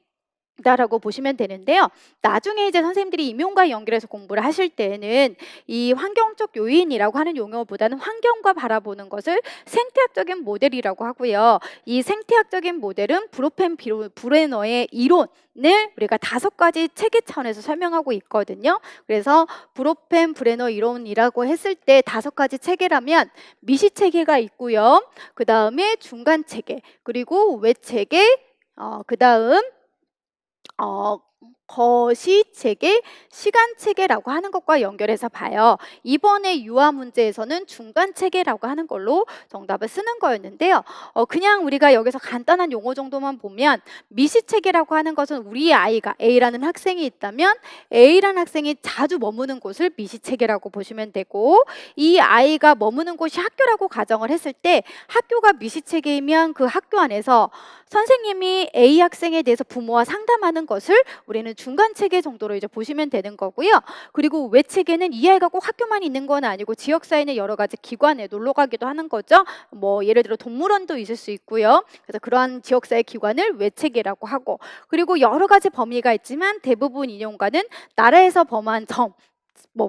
다라고 보시면 되는데요. 나중에 이제 선생님들이 임용과 연결해서 공부를 하실 때는 이 환경적 요인이라고 하는 용어보다는 환경과 바라보는 것을 생태학적인 모델이라고 하고요. 이 생태학적인 모델은 브레너의 이론을 우리가 5가지 체계 차원에서 설명하고 있거든요. 그래서 브레너 이론이라고 했을 때 5가지 체계라면 미시 체계가 있고요. 그 다음에 중간 체계, 그리고 외체계, 그 다음 거시 체계, 시간 체계라고 하는 것과 연결해서 봐요. 이번에 유아 문제에서는 중간 체계라고 하는 걸로 정답을 쓰는 거였는데요. 그냥 우리가 여기서 간단한 용어 정도만 보면 미시 체계라고 하는 것은 우리의 아이가 A라는 학생이 있다면 A라는 학생이 자주 머무는 곳을 미시 체계라고 보시면 되고 이 아이가 머무는 곳이 학교라고 가정을 했을 때 학교가 미시 체계이면 그 학교 안에서 선생님이 A 학생에 대해서 부모와 상담하는 것을 우리는 중간 체계 정도로 이제 보시면 되는 거고요. 그리고 외 체계는 이 아이가 꼭 학교만 있는 건 아니고 지역사회는 여러 가지 기관에 놀러 가기도 하는 거죠. 뭐 예를 들어 동물원도 있을 수 있고요. 그래서 그러한 지역사회 기관을 외 체계라고 하고 그리고 여러 가지 범위가 있지만 대부분 인용과는 나라에서 범한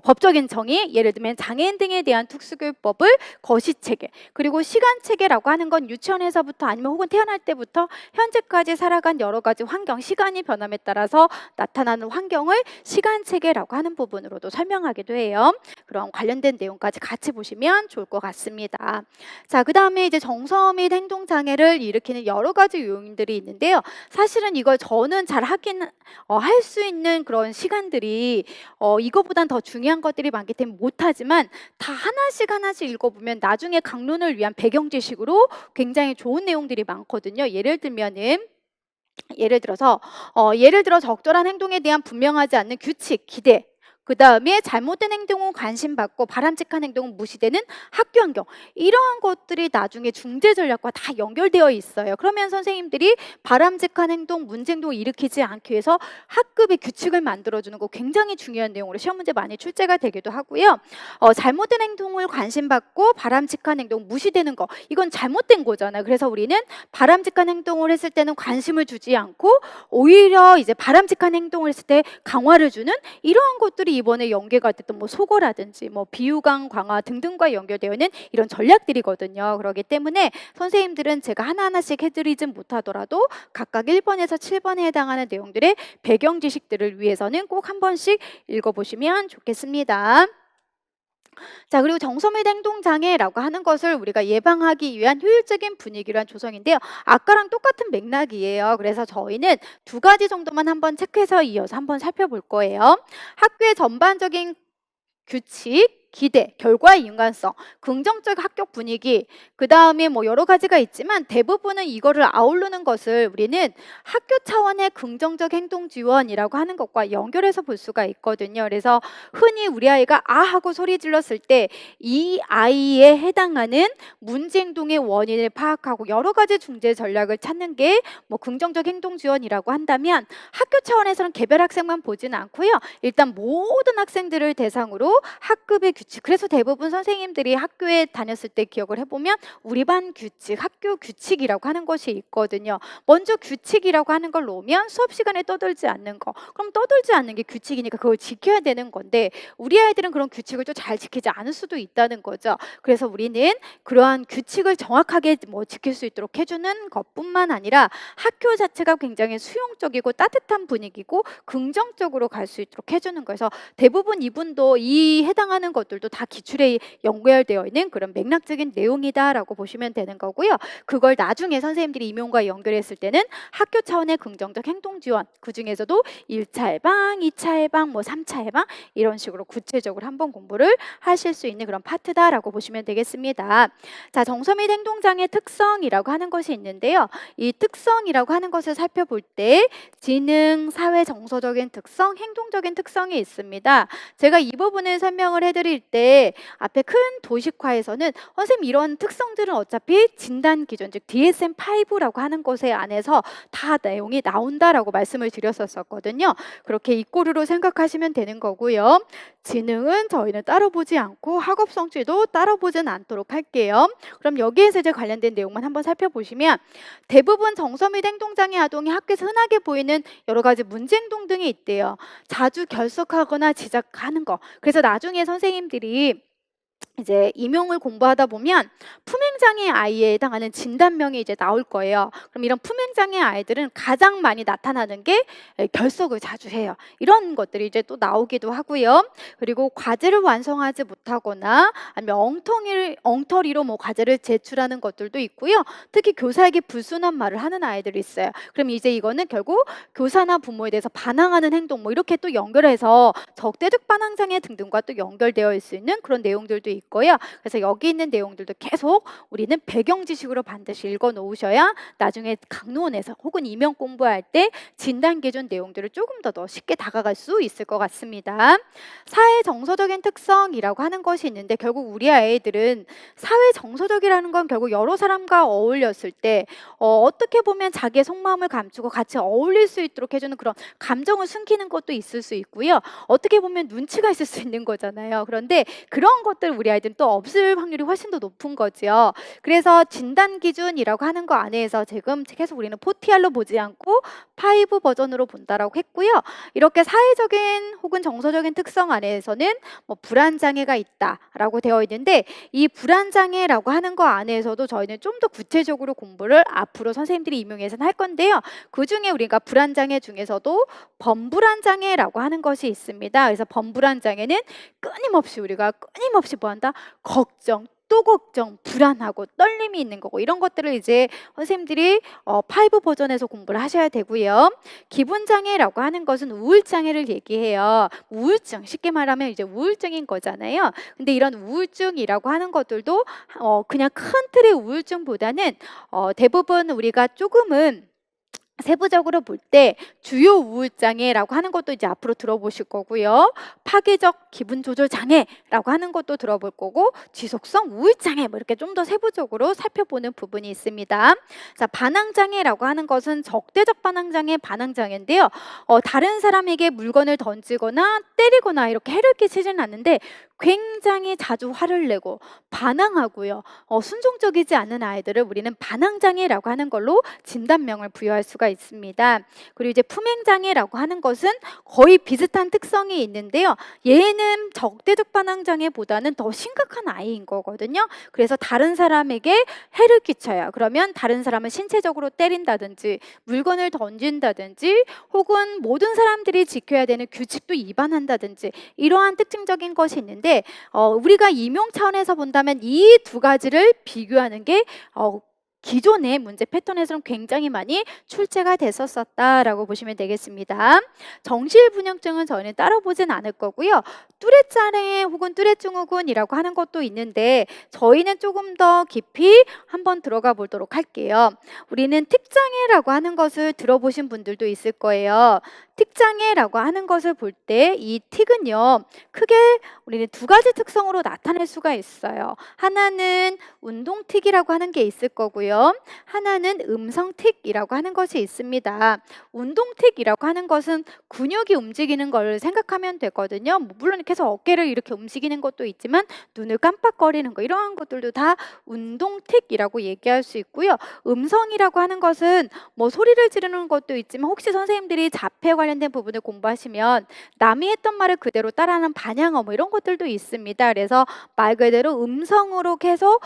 법적인 정의, 예를 들면 장애인 등에 대한 특수교육법을 거시체계, 그리고 시간체계라고 하는 건 유치원에서부터 아니면 혹은 태어날 때부터 현재까지 살아간 여러 가지 환경, 시간이 변함에 따라서 나타나는 환경을 시간체계라고 하는 부분으로도 설명하기도 해요. 그럼 관련된 내용까지 같이 보시면 좋을 것 같습니다. 자, 그 다음에 이제 정서 및 행동장애를 일으키는 여러 가지 요인들이 있는데요. 사실은 이걸 저는 잘 할 수 있는 그런 시간들이 이거보단 더 중요한 것들이 많기 때문에 못하지만 다 하나씩 읽어보면 나중에 강론을 위한 배경 지식으로 굉장히 좋은 내용들이 많거든요. 예를 들어서 적절한 행동에 대한 분명하지 않는 규칙, 기대, 그다음에 잘못된 행동은 관심받고 바람직한 행동은 무시되는 학교 환경. 이러한 것들이 나중에 중재 전략과 다 연결되어 있어요. 그러면 선생님들이 바람직한 행동, 문제 행동을 일으키지 않기 위해서 학급의 규칙을 만들어주는 거 굉장히 중요한 내용으로 시험 문제 많이 출제가 되기도 하고요. 잘못된 행동을 관심받고 바람직한 행동 무시되는 거, 이건 잘못된 거잖아요. 그래서 우리는 바람직한 행동을 했을 때는 관심을 주지 않고 오히려 이제 바람직한 행동을 했을 때 강화를 주는 이러한 것들이 이번에 연계가 됐던 뭐 소거라든지 뭐 비유강 강화 등등과 연결되어 있는 이런 전략들이거든요. 그렇기 때문에 선생님들은 제가 하나하나씩 해드리진 못하더라도 각각 1번에서 7번에 해당하는 내용들의 배경 지식들을 위해서는 꼭 한 번씩 읽어보시면 좋겠습니다. 자, 그리고 정서및 행동장애라고 하는 것을 우리가 예방하기 위한 효율적인 분위기란 조성인데요. 아까랑 똑같은 맥락이에요. 그래서 저희는 두 가지 정도만 한번 체크해서 이어서 한번 살펴볼 거예요. 학교의 전반적인 규칙, 기대, 결과의 인간성, 긍정적 학교 분위기, 그 다음에 뭐 여러 가지가 있지만 대부분은 이거를 아우르는 것을 우리는 학교 차원의 긍정적 행동 지원이라고 하는 것과 연결해서 볼 수가 있거든요. 그래서 흔히 우리 아이가 아 하고 소리 질렀을 때 이 아이에 해당하는 문제 행동의 원인을 파악하고 여러 가지 중재 전략을 찾는 게 뭐 긍정적 행동 지원이라고 한다면 학교 차원에서는 개별 학생만 보지는 않고요. 일단 모든 학생들을 대상으로 학급의 규칙, 그래서 대부분 선생님들이 학교에 다녔을 때 기억을 해보면 우리 반 규칙, 학교 규칙이라고 하는 것이 있거든요. 먼저 규칙이라고 하는 걸 놓으면 수업 시간에 떠들지 않는 거, 그럼 떠들지 않는 게 규칙이니까 그걸 지켜야 되는 건데 우리 아이들은 그런 규칙을 또 잘 지키지 않을 수도 있다는 거죠. 그래서 우리는 그러한 규칙을 정확하게 뭐 지킬 수 있도록 해주는 것뿐만 아니라 학교 자체가 굉장히 수용적이고 따뜻한 분위기고 긍정적으로 갈 수 있도록 해주는 거여서 대부분 이분도 이 해당하는 것들도 다 기출에 연결되어 있는 그런 맥락적인 내용이다라고 보시면 되는 거고요. 그걸 나중에 선생님들이 임용과 연결했을 때는 학교 차원의 긍정적 행동 지원, 그 중에서도 1차 예방, 2차 예방, 뭐 3차 예방 이런 식으로 구체적으로 한번 공부를 하실 수 있는 그런 파트다라고 보시면 되겠습니다. 자, 정서 및 행동장애 특성이라고 하는 것이 있는데요. 이 특성이라고 하는 것을 살펴볼 때 지능, 사회 정서적인 특성, 행동적인 특성이 있습니다. 제가 이 부분을 설명을 해드릴 때 앞에 큰 도식화에서는 선생님 이런 특성들은 어차피 진단 기준, 즉 DSM-5라고 하는 것에 안에서 다 내용이 나온다라고 말씀을 드렸었거든요. 그렇게 이꼬르로 생각하시면 되는 거고요. 지능은 저희는 따로 보지 않고 학업 성취도 따로 보진 않도록 할게요. 그럼 여기에서 이제 관련된 내용만 한번 살펴보시면 대부분 정서 및 행동장애 아동이 학교에서 흔하게 보이는 여러 가지 문제 행동 등이 있대요. 자주 결석하거나 지적하는 거. 그래서 나중에 선생님들이 이제 임용을 공부하다 보면 품행장애 아이에 해당하는 진단명이 이제 나올 거예요. 그럼 이런 품행장애 아이들은 가장 많이 나타나는 게 결석을 자주 해요. 이런 것들이 이제 또 나오기도 하고요. 그리고 과제를 완성하지 못하거나 아니면 엉터리로 뭐 과제를 제출하는 것들도 있고요. 특히 교사에게 불순한 말을 하는 아이들이 있어요. 그럼 이제 이거는 결국 교사나 부모에 대해서 반항하는 행동 뭐 이렇게 또 연결해서 적대적 반항장애 등등과 또 연결되어 있을 수 있는 그런 내용들도 있고요. 그래서 여기 있는 내용들도 계속 우리는 배경 지식으로 반드시 읽어 놓으셔야 나중에 강론에서 혹은 임용 공부할 때 진단 기준 내용들을 조금 더 쉽게 다가갈 수 있을 것 같습니다. 사회 정서적인 특성이라고 하는 것이 있는데 결국 우리 아이들은 사회 정서적이라는 건 결국 여러 사람과 어울렸을 때 어떻게 보면 자기의 속마음을 감추고 같이 어울릴 수 있도록 해주는 그런 감정을 숨기는 것도 있을 수 있고요. 어떻게 보면 눈치가 있을 수 있는 거잖아요. 그런데 그런 것들 우리 아이들은 또 없을 확률이 훨씬 더 높은 거죠. 그래서 진단 기준이라고 하는 거 안에서 지금 계속 우리는 4TR로 보지 않고 5 버전으로 본다라고 했고요. 이렇게 사회적인 혹은 정서적인 특성 안에서는 뭐 불안장애가 있다라고 되어 있는데 이 불안장애라고 하는 거 안에서도 저희는 좀 더 구체적으로 공부를 앞으로 선생님들이 임용해서는 할 건데요. 그중에 우리가 불안장애 중에서도 범불안장애라고 하는 것이 있습니다. 그래서 범불안장애는 우리가 끊임없이 뭐한다? 걱정, 또 걱정, 불안하고 떨림이 있는 거고 이런 것들을 이제 선생님들이 5 버전에서 공부를 하셔야 되고요. 기분장애라고 하는 것은 우울장애를 얘기해요. 우울증, 쉽게 말하면 이제 우울증인 거잖아요. 근데 이런 우울증이라고 하는 것들도 그냥 큰 틀의 우울증보다는 대부분 우리가 조금은 세부적으로 볼 때 주요 우울장애라고 하는 것도 이제 앞으로 들어보실 거고요. 파괴적 기분 조절 장애라고 하는 것도 들어볼 거고, 지속성 우울장애 뭐 이렇게 좀 더 세부적으로 살펴보는 부분이 있습니다. 자, 반항장애라고 하는 것은 적대적 반항장애, 반항장애인데요. 다른 사람에게 물건을 던지거나 때리거나 이렇게 해를 끼치지는 않는데 굉장히 자주 화를 내고 반항하고요. 순종적이지 않은 아이들을 우리는 반항장애라고 하는 걸로 진단명을 부여할 수가 있습니다. 그리고 이제 품행장애라고 하는 것은 거의 비슷한 특성이 있는데요. 얘는 적대적 반항장애보다는 더 심각한 아이인 거거든요. 그래서 다른 사람에게 해를 끼쳐요. 그러면 다른 사람을 신체적으로 때린다든지 물건을 던진다든지 혹은 모든 사람들이 지켜야 되는 규칙도 위반한다든지 이러한 특징적인 것이 있는데 우리가 임용 차원에서 본다면 이 두 가지를 비교하는 게 기존의 문제 패턴에서는 굉장히 많이 출제가 됐었다라고 보시면 되겠습니다. 정실분열증은 저희는 따로 보진 않을 거고요. 뚜레장애 혹은 뚜레증후군이라고 하는 것도 있는데 저희는 조금 더 깊이 한번 들어가 보도록 할게요. 우리는 틱장애라고 하는 것을 들어보신 분들도 있을 거예요. 틱장애라고 하는 것을 볼 때 이 틱은요, 크게 우리는 두 가지 특성으로 나타낼 수가 있어요. 하나는 운동틱이라고 하는 게 있을 거고요. 하나는 음성틱이라고 하는 것이 있습니다. 운동틱이라고 하는 것은 근육이 움직이는 걸 생각하면 되거든요. 물론 계속 어깨를 이렇게 움직이는 것도 있지만 눈을 깜빡거리는 거 이러한 것들도 다 운동틱이라고 얘기할 수 있고요. 음성이라고 하는 것은 뭐 소리를 지르는 것도 있지만 혹시 선생님들이 자폐 관련된 부분을 공부하시면 남이 했던 말을 그대로 따라하는 반향어 뭐 이런 것들도 있습니다. 그래서 말 그대로 음성으로 계속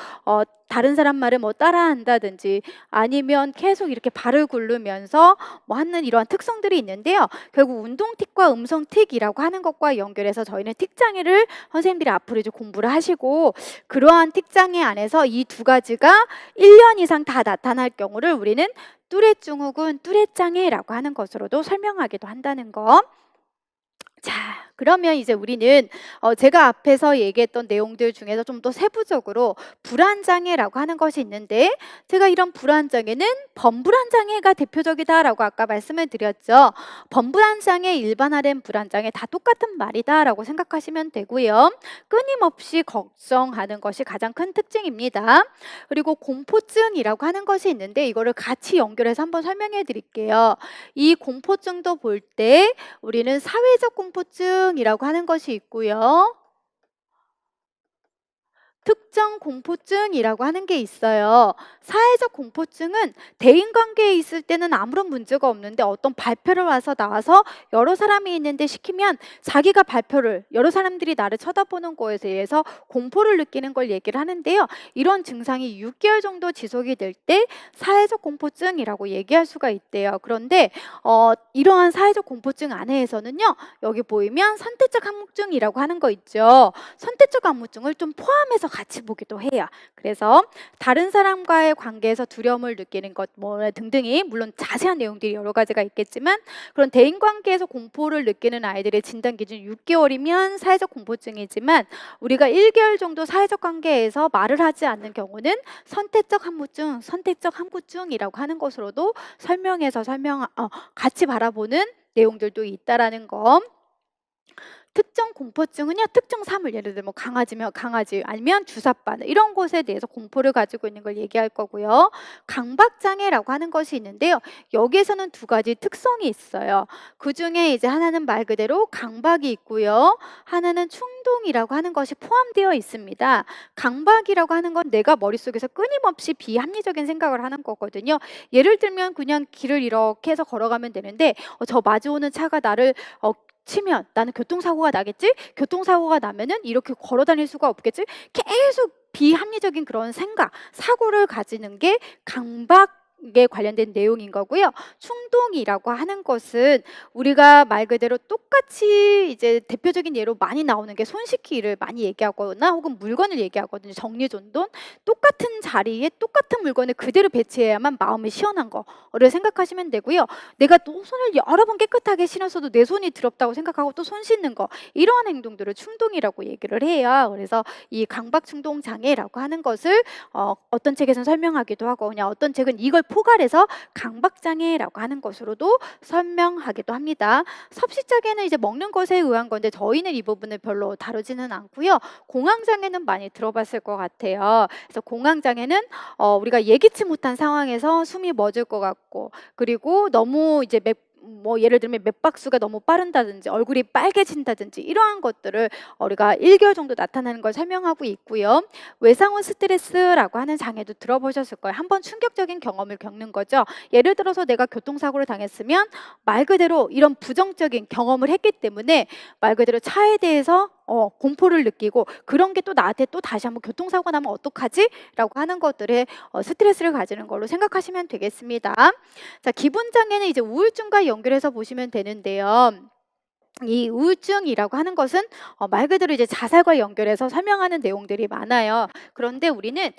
다른 사람 말을 뭐 따라한다든지 아니면 계속 이렇게 발을 굴르면서 뭐 하는 이러한 특성들이 있는데요. 결국 운동틱과 음성틱이라고 하는 것과 연결해서 저희는 틱장애를 선생님들이 앞으로 이제 공부를 하시고 그러한 틱장애 안에서 이 두 가지가 1년 이상 다 나타날 경우를 우리는 뚜레증후군, 뚜레장애라고 하는 것으로도 설명하기도 한다는 거. 자, 그러면 이제 우리는 제가 앞에서 얘기했던 내용들 중에서 좀 더 세부적으로 불안장애라고 하는 것이 있는데 제가 이런 불안장애는 범불안장애가 대표적이다라고 아까 말씀을 드렸죠. 범불안장애, 일반화된 불안장애 다 똑같은 말이다라고 생각하시면 되고요. 끊임없이 걱정하는 것이 가장 큰 특징입니다. 그리고 공포증이라고 하는 것이 있는데 이거를 같이 연결해서 한번 설명해 드릴게요. 이 공포증도 볼 때 우리는 사회적 공포증이라고 하는 것이 있고요. 특정 공포증이라고 하는 게 있어요. 사회적 공포증은 대인관계에 있을 때는 아무런 문제가 없는데 어떤 발표를 나와서 여러 사람이 있는데 시키면 자기가 발표를 여러 사람들이 나를 쳐다보는 거에 대해서 공포를 느끼는 걸 얘기를 하는데요. 이런 증상이 6개월 정도 지속이 될 때 사회적 공포증이라고 얘기할 수가 있대요. 그런데 이러한 사회적 공포증 안에서는요. 여기 보이면 선택적 항목증이라고 하는 거 있죠. 선택적 항목증을 좀 포함해서 같이 보기도 해요. 그래서 다른 사람과의 관계에서 두려움을 느끼는 것 뭐 등등이 물론 자세한 내용들이 여러 가지가 있겠지만 그런 대인관계에서 공포를 느끼는 아이들의 진단 기준 6개월이면 사회적 공포증이지만 우리가 1개월 정도 사회적 관계에서 말을 하지 않는 경우는 선택적 항무증, 선택적 항구증이라고 하는 것으로도 설명해서 같이 바라보는 내용들도 있다라는 거. 특정 공포증은요, 특정 사물, 예를 들면 강아지면 강아지, 아니면 주사바늘 이런 것에 대해서 공포를 가지고 있는 걸 얘기할 거고요. 강박장애라고 하는 것이 있는데요. 여기에서는 두 가지 특성이 있어요. 그 중에 이제 하나는 말 그대로 강박이 있고요. 하나는 충동이라고 하는 것이 포함되어 있습니다. 강박이라고 하는 건 내가 머릿속에서 끊임없이 비합리적인 생각을 하는 거거든요. 예를 들면 그냥 길을 이렇게 해서 걸어가면 되는데 저 마주오는 차가 나를 치면 나는 교통사고가 나겠지? 교통사고가 나면은 이렇게 걸어 다닐 수가 없겠지? 계속 비합리적인 그런 생각, 사고를 가지는 게 강박에 관련된 내용인 거고요. 충동이라고 하는 것은 우리가 말 그대로 똑같이 이제 대표적인 예로 많이 나오는 게 손 씻기를 많이 얘기하거나 혹은 물건을 얘기하거든요. 정리정돈. 똑같은 자리에 똑같은 물건을 그대로 배치해야만 마음이 시원한 거를 생각하시면 되고요. 내가 또 손을 여러 번 깨끗하게 씻었어도 내 손이 더럽다고 생각하고 또 손 씻는 거 이러한 행동들을 충동이라고 얘기를 해요. 그래서 이 강박 충동 장애라고 하는 것을 어떤 책에서는 설명하기도 하고 그냥 어떤 책은 이걸 포괄해서 강박장애라고 하는 것으로도 설명하기도 합니다. 섭식장애는 이제 먹는 것에 의한 건데 저희는 이 부분을 별로 다루지는 않고요. 공황장애는 많이 들어봤을 것 같아요. 그래서 공황장애는 우리가 예기치 못한 상황에서 숨이 멎을 것 같고, 그리고 너무 이제 예를 들면 맥박수가 너무 빠른다든지 얼굴이 빨개진다든지 이러한 것들을 우리가 1개월 정도 나타나는 걸 설명하고 있고요. 외상후 스트레스라고 하는 장애도 들어보셨을 거예요. 한번 충격적인 경험을 겪는 거죠. 예를 들어서 내가 교통사고를 당했으면 말 그대로 이런 부정적인 경험을 했기 때문에 말 그대로 차에 대해서 공포를 느끼고, 그런 게 또 나한테 또 다시 한번 교통사고 나면 어떡하지? 라고 하는 것들에 스트레스를 가지는 걸로 생각하시면 되겠습니다. 자, 기본장애는 이제 우울증과 연결해서 보시면 되는데요. 이 우울증이라고 하는 것은 말 그대로 이제 자살과 연결해서 설명하는 내용들이 많아요. 그런데 우리는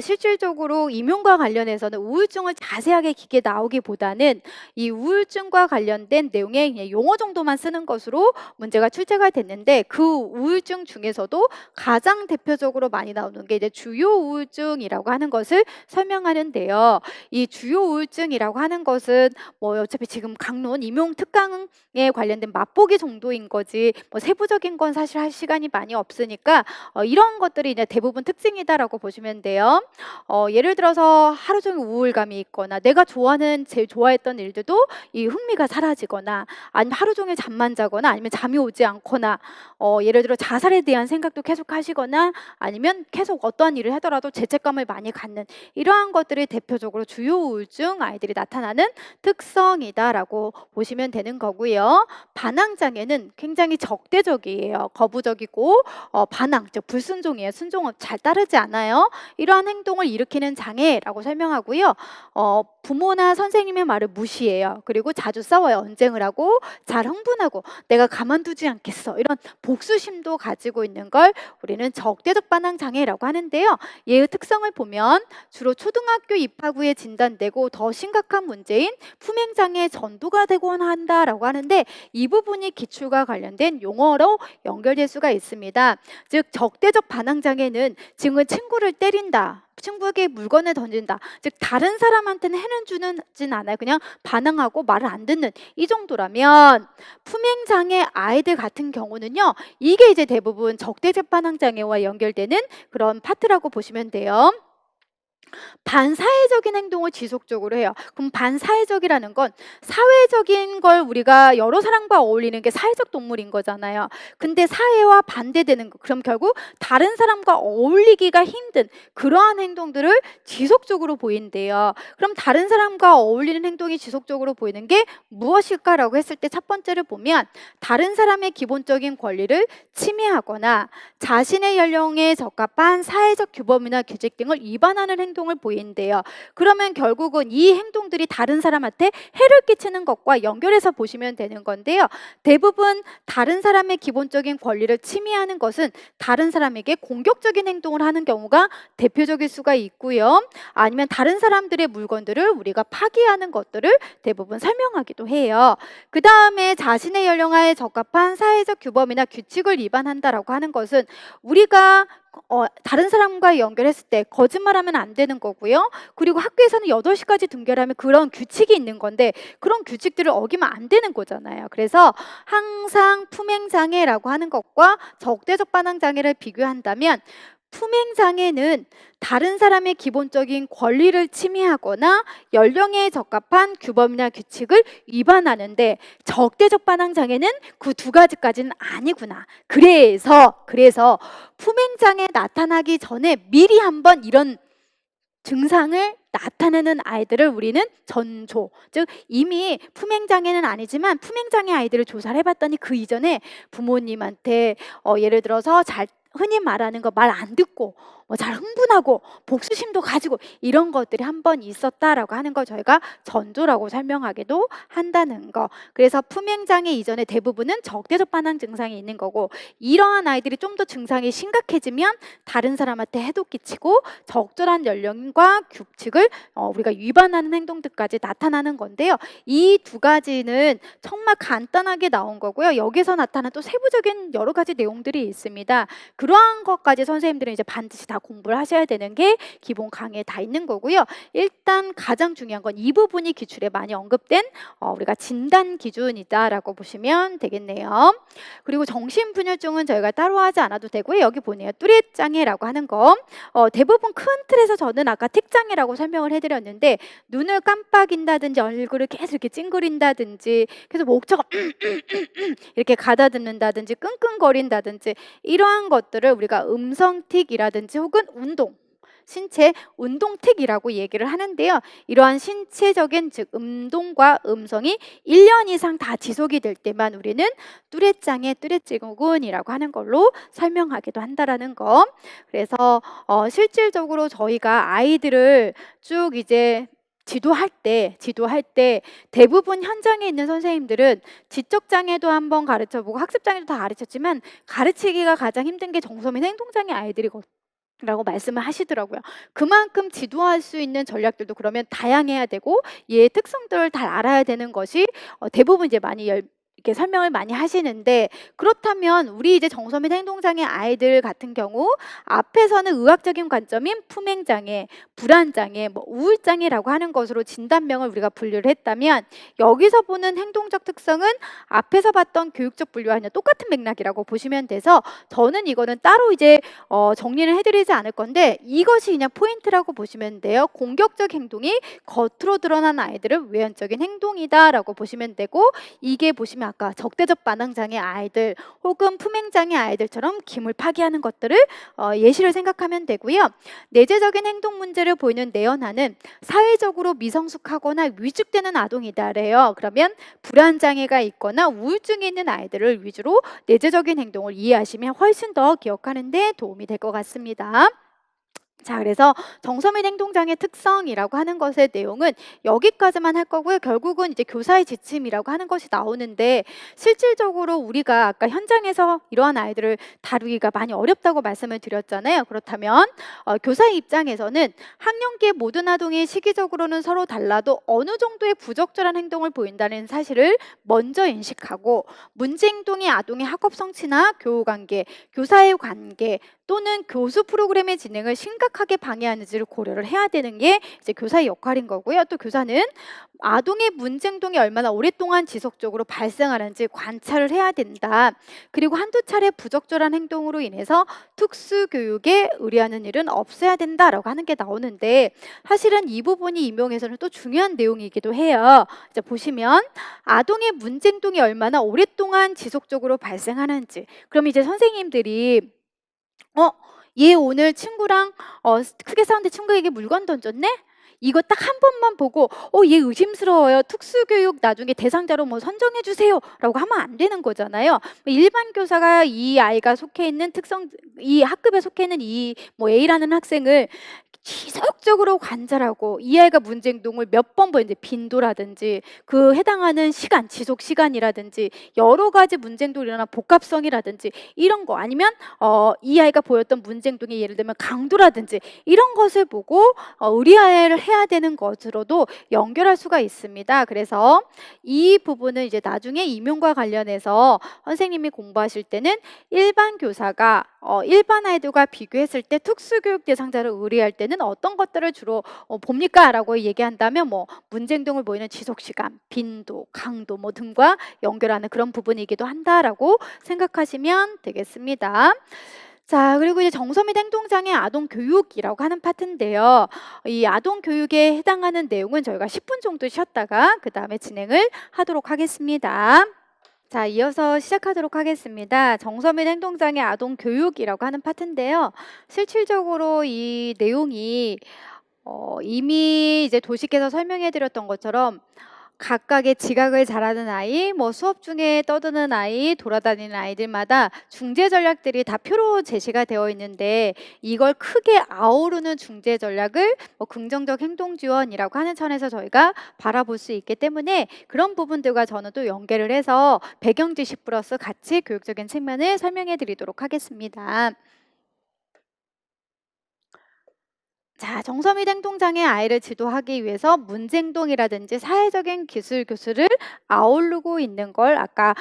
실질적으로 임용과 관련해서는 우울증을 자세하게 깊게 나오기보다는 이 우울증과 관련된 내용의 그냥 용어 정도만 쓰는 것으로 문제가 출제가 됐는데, 그 우울증 중에서도 가장 대표적으로 많이 나오는 게 이제 주요 우울증이라고 하는 것을 설명하는데요. 이 주요 우울증이라고 하는 것은 어차피 지금 강론 임용 특강에 관련된 맛보기 정도인 거지 세부적인 건 사실 할 시간이 많이 없으니까 이런 것들이 이제 대부분 특징이다라고 보시면 돼요. 예를 들어서 하루 종일 우울감이 있거나, 내가 제일 좋아했던 일들도 이 흥미가 사라지거나, 아니면 하루 종일 잠만 자거나, 아니면 잠이 오지 않거나, 예를 들어 자살에 대한 생각도 계속 하시거나, 아니면 계속 어떠한 일을 하더라도 죄책감을 많이 갖는, 이러한 것들이 대표적으로 주요 우울증 아이들이 나타나는 특성이다라고 보시면 되는 거고요. 반항장애는 굉장히 적대적이에요. 거부적이고 반항, 즉 불순종이에요. 순종을 잘 따르지 않아요. 이러한 행동을 일으키는 장애라고 설명하고요. 부모나 선생님의 말을 무시해요. 그리고 자주 싸워요. 언쟁을 하고 잘 흥분하고 내가 가만두지 않겠어, 이런 복수심도 가지고 있는 걸 우리는 적대적 반항 장애라고 하는데요. 얘의 특성을 보면 주로 초등학교 입학 후에 진단되고 더 심각한 문제인 품행장애 전도가 되곤 한다라고 하는데, 이 부분이 기출과 관련된 용어로 연결될 수가 있습니다. 즉 적대적 반항장애는 지금 친구를 때린다, 친구에게 물건을 던진다, 즉 다른 사람한테는 해는 주진 않아요. 그냥 반항하고 말을 안 듣는 이 정도라면, 품행장애 아이들 같은 경우는요, 이게 이제 대부분 적대적 반항장애와 연결되는 그런 파트라고 보시면 돼요. 반사회적인 행동을 지속적으로 해요. 그럼 반사회적이라는 건 사회적인 걸, 우리가 여러 사람과 어울리는 게 사회적 동물인 거잖아요. 근데 사회와 반대되는 거, 그럼 결국 다른 사람과 어울리기가 힘든 그러한 행동들을 지속적으로 보인대요. 그럼 다른 사람과 어울리는 행동이 지속적으로 보이는 게 무엇일까라고 했을 때, 첫 번째를 보면 다른 사람의 기본적인 권리를 침해하거나 자신의 연령에 적합한 사회적 규범이나 규칙 등을 위반하는 행동을 보인대요. 그러면 결국은 이 행동들이 다른 사람한테 해를 끼치는 것과 연결해서 보시면 되는 건데요. 대부분 다른 사람의 기본적인 권리를 침해하는 것은 다른 사람에게 공격적인 행동을 하는 경우가 대표적일 수가 있고요. 아니면 다른 사람들의 물건들을 우리가 파기하는 것들을 대부분 설명하기도 해요. 그 다음에 자신의 연령에 적합한 사회적 규범이나 규칙을 위반한다라고 하는 것은, 우리가 다른 사람과 연결했을 때 거짓말하면 안 되는 거고요. 그리고 학교에서는 8시까지 등교하면 그런 규칙이 있는 건데, 그런 규칙들을 어기면 안 되는 거잖아요. 그래서 항상 품행장애라고 하는 것과 적대적 반항장애를 비교한다면, 품행장애는 다른 사람의 기본적인 권리를 침해하거나 연령에 적합한 규범이나 규칙을 위반하는데, 적대적 반항장애는 그 두 가지까지는 아니구나. 그래서 품행장애 나타나기 전에 미리 한번 이런 증상을 나타내는 아이들을 우리는 전조, 즉 이미 품행장애는 아니지만 품행장애 아이들을 조사를 해봤더니 그 이전에 부모님한테 예를 들어서 흔히 말하는 거 말 안 듣고 잘 흥분하고 복수심도 가지고 이런 것들이 한번 있었다라고 하는 걸 저희가 전조라고 설명하기도 한다는 거. 그래서 품행장애 이전에 대부분은 적대적 반항 증상이 있는 거고, 이러한 아이들이 좀 더 증상이 심각해지면 다른 사람한테 해도 끼치고 적절한 연령과 규칙을 우리가 위반하는 행동들까지 나타나는 건데요. 이 두 가지는 정말 간단하게 나온 거고요. 여기서 나타난 또 세부적인 여러 가지 내용들이 있습니다. 그러한 것까지 선생님들은 이제 반드시 다 공부를 하셔야 되는 게 기본 강의에 다 있는 거고요. 일단 가장 중요한 건 이 부분이 기출에 많이 언급된 우리가 진단 기준이다라고 보시면 되겠네요. 그리고 정신분열증은 저희가 따로 하지 않아도 되고요. 여기 보네요. 뚜렛 장애라고 하는 거. 대부분 큰 틀에서 저는 아까 틱장애라고 설명을 해드렸는데 눈을 깜빡인다든지 얼굴을 계속 이렇게 찡그린다든지 그래서 목젖가 이렇게 가다듬는다든지 끙끙거린다든지 이러한 것들을 우리가 음성틱이라든지 혹은 신체 운동틱이라고 얘기를 하는데요. 이러한 신체적인 즉 음동과 음성이 1년 이상 다 지속이 될 때만 우리는 뚜렛장애, 뚜렛증후군이라고 하는 걸로 설명하기도 한다라는 거. 그래서 실질적으로 저희가 아이들을 쭉 이제 지도할 때 대부분 현장에 있는 선생님들은 지적장애도 한번 가르쳐보고 학습장애도 다 가르쳤지만 가르치기가 가장 힘든 게 정서및 행동장애 아이들이거든요. 라고 말씀을 하시더라고요. 그만큼 지도할 수 있는 전략들도 그러면 다양해야 되고 얘의 특성들을 다 알아야 되는 것이 대부분 이제 많이 이렇게 설명을 많이 하시는데 그렇다면 우리 이제 정서 및 행동장애 아이들 같은 경우 앞에서는 의학적인 관점인 품행장애, 불안장애, 우울장애라고 하는 것으로 진단명을 우리가 분류를 했다면 여기서 보는 행동적 특성은 앞에서 봤던 교육적 분류와는 똑같은 맥락이라고 보시면 돼서 저는 이거는 따로 이제 정리를 해드리지 않을 건데 이것이 그냥 포인트라고 보시면 돼요. 공격적 행동이 겉으로 드러난 아이들은 외연적인 행동이다라고 보시면 되고 이게 보시면 아까 적대적 반항장애 아이들 혹은 품행장애 아이들처럼 기물 파기하는 것들을 예시를 생각하면 되고요. 내재적인 행동 문제를 보이는 내연하는 사회적으로 미성숙하거나 위축되는 아동이다래요. 그러면 불안장애가 있거나 우울증이 있는 아이들을 위주로 내재적인 행동을 이해하시면 훨씬 더 기억하는 데 도움이 될 것 같습니다. 자, 그래서 정서 및 행동장애 특성이라고 하는 것의 내용은 여기까지만 할 거고요. 결국은 이제 교사의 지침이라고 하는 것이 나오는데 실질적으로 우리가 아까 현장에서 이러한 아이들을 다루기가 많이 어렵다고 말씀을 드렸잖아요. 그렇다면 교사의 입장에서는 학년기의 모든 아동이 시기적으로는 서로 달라도 어느 정도의 부적절한 행동을 보인다는 사실을 먼저 인식하고 문제 행동이 아동의 학업 성취나 교우 관계, 교사의 관계 또는 교수 프로그램의 진행을 심각하게 방해하는지를 고려를 해야 되는 게 이제 교사의 역할인 거고요. 또 교사는 아동의 문제 행동이 얼마나 오랫동안 지속적으로 발생하는지 관찰을 해야 된다. 그리고 한두 차례 부적절한 행동으로 인해서 특수교육에 의뢰하는 일은 없어야 된다라고 하는 게 나오는데 사실은 이 부분이 임용에서는 또 중요한 내용이기도 해요. 이제 보시면 아동의 문제 행동이 얼마나 오랫동안 지속적으로 발생하는지 그럼 이제 선생님들이 얘 오늘 친구랑 크게 싸웠는데 친구에게 물건 던졌네? 이거 딱 한 번만 보고 얘 의심스러워요. 특수교육 나중에 대상자로 선정해 주세요 라고 하면 안 되는 거잖아요. 일반 교사가 이 아이가 속해 있는 이 학급에 속해 있는 이 A라는 학생을 지속적으로 관찰하고 이 아이가 문제 행동을 몇 번 보이는지 빈도라든지 그 해당하는 시간, 지속 시간이라든지 여러 가지 문제 행동이 일어나는 복합성이라든지 이런 거 아니면 이 아이가 보였던 문제 행동이 예를 들면 강도라든지 이런 것을 보고 의뢰를 해야 되는 것으로도 연결할 수가 있습니다. 그래서 이 부분은 이제 나중에 임용과 관련해서 선생님이 공부하실 때는 일반 교사가 일반 아이들과 비교했을 때 특수교육 대상자를 의뢰할 때는 어떤 것들을 주로 봅니까? 라고 얘기한다면 문제 행동을 보이는 지속시간, 빈도, 강도 등과 연결하는 그런 부분이기도 한다라고 생각하시면 되겠습니다. 자, 그리고 이제 정서 및 행동장애 아동 교육이라고 하는 파트인데요. 이 아동 교육에 해당하는 내용은 저희가 10분 정도 쉬었다가 그 다음에 진행을 하도록 하겠습니다. 자, 이어서 시작하도록 하겠습니다. 정서 및 행동장애 아동 교육이라고 하는 파트인데요. 실질적으로 이 내용이 이미 이제 도식께서 설명해 드렸던 것처럼 각각의 지각을 잘하는 아이, 수업 중에 떠드는 아이, 돌아다니는 아이들마다 중재 전략들이 다 표로 제시가 되어 있는데 이걸 크게 아우르는 중재 전략을 긍정적 행동 지원이라고 하는 천에서 저희가 바라볼 수 있기 때문에 그런 부분들과 저는 또 연계를 해서 배경 지식 플러스 같이 교육적인 측면을 설명해 드리도록 하겠습니다. 자, 정서 및 행동장애 아이를 지도하기 위해서 문제 행동이라든지 사회적인 기술 교수를 아우르고 있는 걸 아까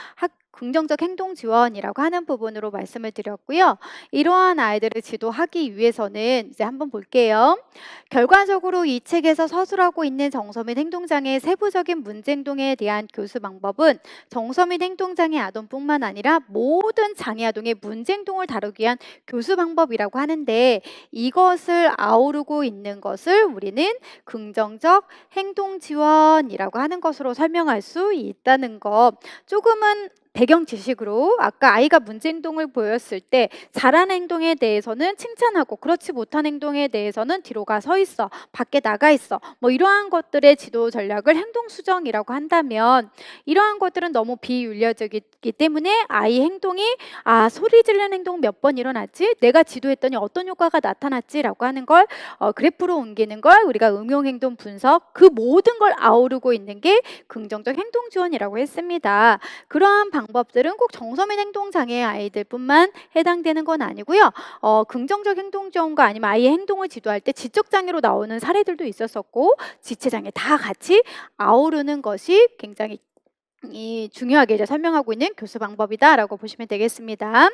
긍정적 행동 지원이라고 하는 부분으로 말씀을 드렸고요. 이러한 아이들을 지도하기 위해서는 이제 한번 볼게요. 결과적으로 이 책에서 서술하고 있는 정서및 행동장애의 세부적인 문제 행동에 대한 교수 방법은 정서및 행동장애 아동뿐만 아니라 모든 장애 아동의 문제 행동을 다루기 위한 교수 방법이라고 하는데, 이것을 아우르고 있는 것을 우리는 긍정적 행동 지원이라고 하는 것으로 설명할 수 있다는 거, 조금은 배경 지식으로 아까 아이가 문제 행동을 보였을 때 잘한 행동에 대해서는 칭찬하고 그렇지 못한 행동에 대해서는 뒤로 가 서 있어, 밖에 나가 있어, 뭐 이러한 것들의 지도 전략을 행동 수정이라고 한다면, 이러한 것들은 너무 비윤리적이기 때문에 아이 행동이 소리 지르는 행동 몇 번 일어났지, 내가 지도했더니 어떤 효과가 나타났지라고 하는 걸 그래프로 옮기는 걸 우리가 응용 행동 분석, 그 모든 걸 아우르고 있는 게 긍정적 행동 지원이라고 했습니다. 그러한 방법들은 꼭 정서및 행동 장애 아이들뿐만 해당되는 건 아니고요. 긍정적 행동 지원과 아니면 아이의 행동을 지도할 때 지적 장애로 나오는 사례들도 있었었고, 지체 장애 다 같이 아우르는 것이 굉장히 중요하게 이제 설명하고 있는 교수 방법이다라고 보시면 되겠습니다.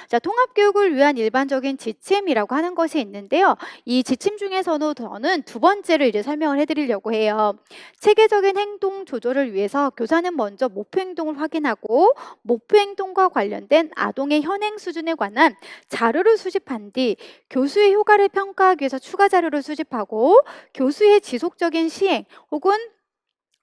자, 통합교육을 위한 일반적인 지침이라고 하는 것이 있는데요. 이 지침 중에서도 저는 두 번째를 이제 설명을 해드리려고 해요. 체계적인 행동 조절을 위해서 교사는 먼저 목표 행동을 확인하고 목표 행동과 관련된 아동의 현행 수준에 관한 자료를 수집한 뒤 교수의 효과를 평가하기 위해서 추가 자료를 수집하고 교수의 지속적인 시행 혹은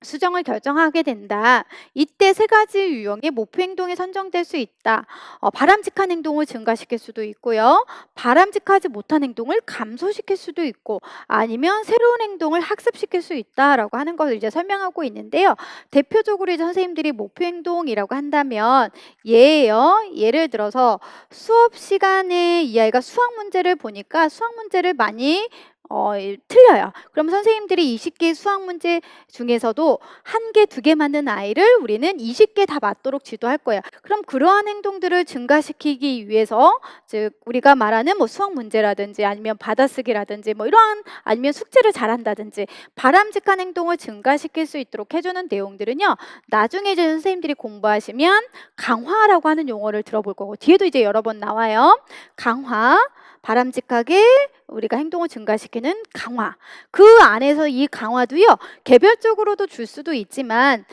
수정을 결정하게 된다. 이때 세 가지 유형의 목표 행동이 선정될 수 있다. 바람직한 행동을 증가시킬 수도 있고요. 바람직하지 못한 행동을 감소시킬 수도 있고, 아니면 새로운 행동을 학습시킬 수 있다라고 하는 것을 이제 설명하고 있는데요. 대표적으로 이제 선생님들이 목표 행동이라고 한다면 예예요. 예를 들어서 수업 시간에 이 아이가 수학 문제를 보니까 수학 문제를 많이 틀려요. 그럼 선생님들이 20개 수학 문제 중에서도 1개, 2개 맞는 아이를 우리는 20개 다 맞도록 지도할 거예요. 그럼 그러한 행동들을 증가시키기 위해서, 즉 우리가 말하는 뭐 수학 문제라든지 아니면 받아쓰기라든지 뭐 이러한, 아니면 숙제를 잘한다든지 바람직한 행동을 증가시킬 수 있도록 해주는 내용들은요, 나중에 이제 선생님들이 공부하시면 강화라고 하는 용어를 들어볼 거고, 뒤에도 이제 여러 번 나와요. 강화, 바람직하게 우리가 행동을 증가시키는 강화. 그 안에서 이 강화도요, 개별적으로도 줄 수도 있지만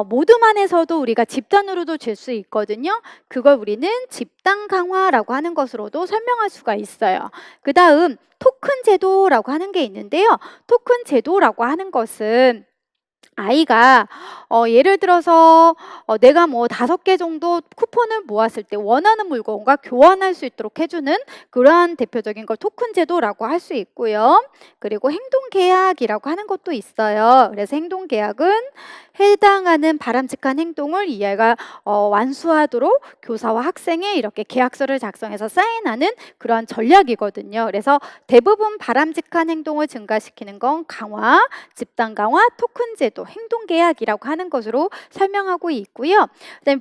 모두만에서도 우리가 집단으로도 줄 수 있거든요. 그걸 우리는 집단 강화라고 하는 것으로도 설명할 수가 있어요. 그 다음 토큰 제도라고 하는 게 있는데요. 토큰 제도라고 하는 것은 아이가 예를 들어서 내가 뭐 5개 정도 쿠폰을 모았을 때 원하는 물건과 교환할 수 있도록 해주는 그러한 대표적인 걸 토큰 제도라고 할 수 있고요. 그리고 행동 계약이라고 하는 것도 있어요. 그래서 행동 계약은 해당하는 바람직한 행동을 이 아이가 완수하도록 교사와 학생이 이렇게 계약서를 작성해서 사인하는 그러한 전략이거든요. 그래서 대부분 바람직한 행동을 증가시키는 건 강화, 집단 강화, 토큰 제도, 행동 계약이라고 하는 것으로 설명하고 있고요. 그다음에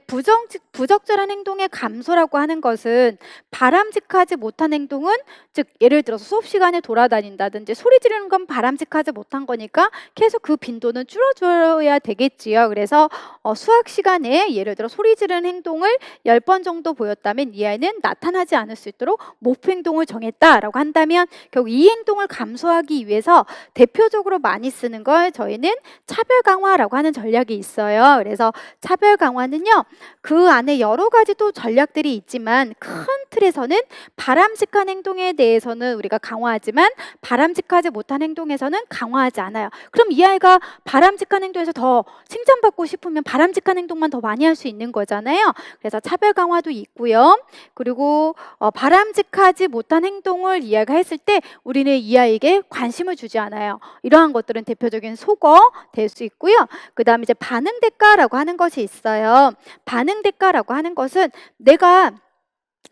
부적절한 행동의 감소라고 하는 것은 바람직하지 못한 행동은, 즉 예를 들어서 수업 시간에 돌아다닌다든지 소리 지르는 건 바람직하지 못한 거니까 계속 그 빈도는 줄여줘야 되겠지요. 그래서 수학 시간에 예를 들어 소리 지르는 행동을 10번 정도 보였다면 이 아이는 나타나지 않을 수 있도록 목표 행동을 정했다라고 한다면, 결국 이 행동을 감소하기 위해서 대표적으로 많이 쓰는 걸 저희는 차별 강화라고 하는 전략이 있어요. 그래서 차별 강화는요, 그 안에 여러 가지 또 전략들이 있지만 큰 틀에서는 바람직한 행동에 대해서는 우리가 강화하지만 바람직하지 못한 행동에서는 강화하지 않아요. 그럼 이 아이가 바람직한 행동에서 더 칭찬받고 싶으면 바람직한 행동만 더 많이 할 수 있는 거잖아요. 그래서 차별 강화도 있고요. 그리고 바람직하지 못한 행동을 이 아이가 했을 때 우리는 이 아이에게 관심을 주지 않아요. 이러한 것들은 대표적인 속어 될 수 있고요. 그 다음에 이제 반응 대가라고 하는 것이 있어요. 반응 대가라고 하는 것은 내가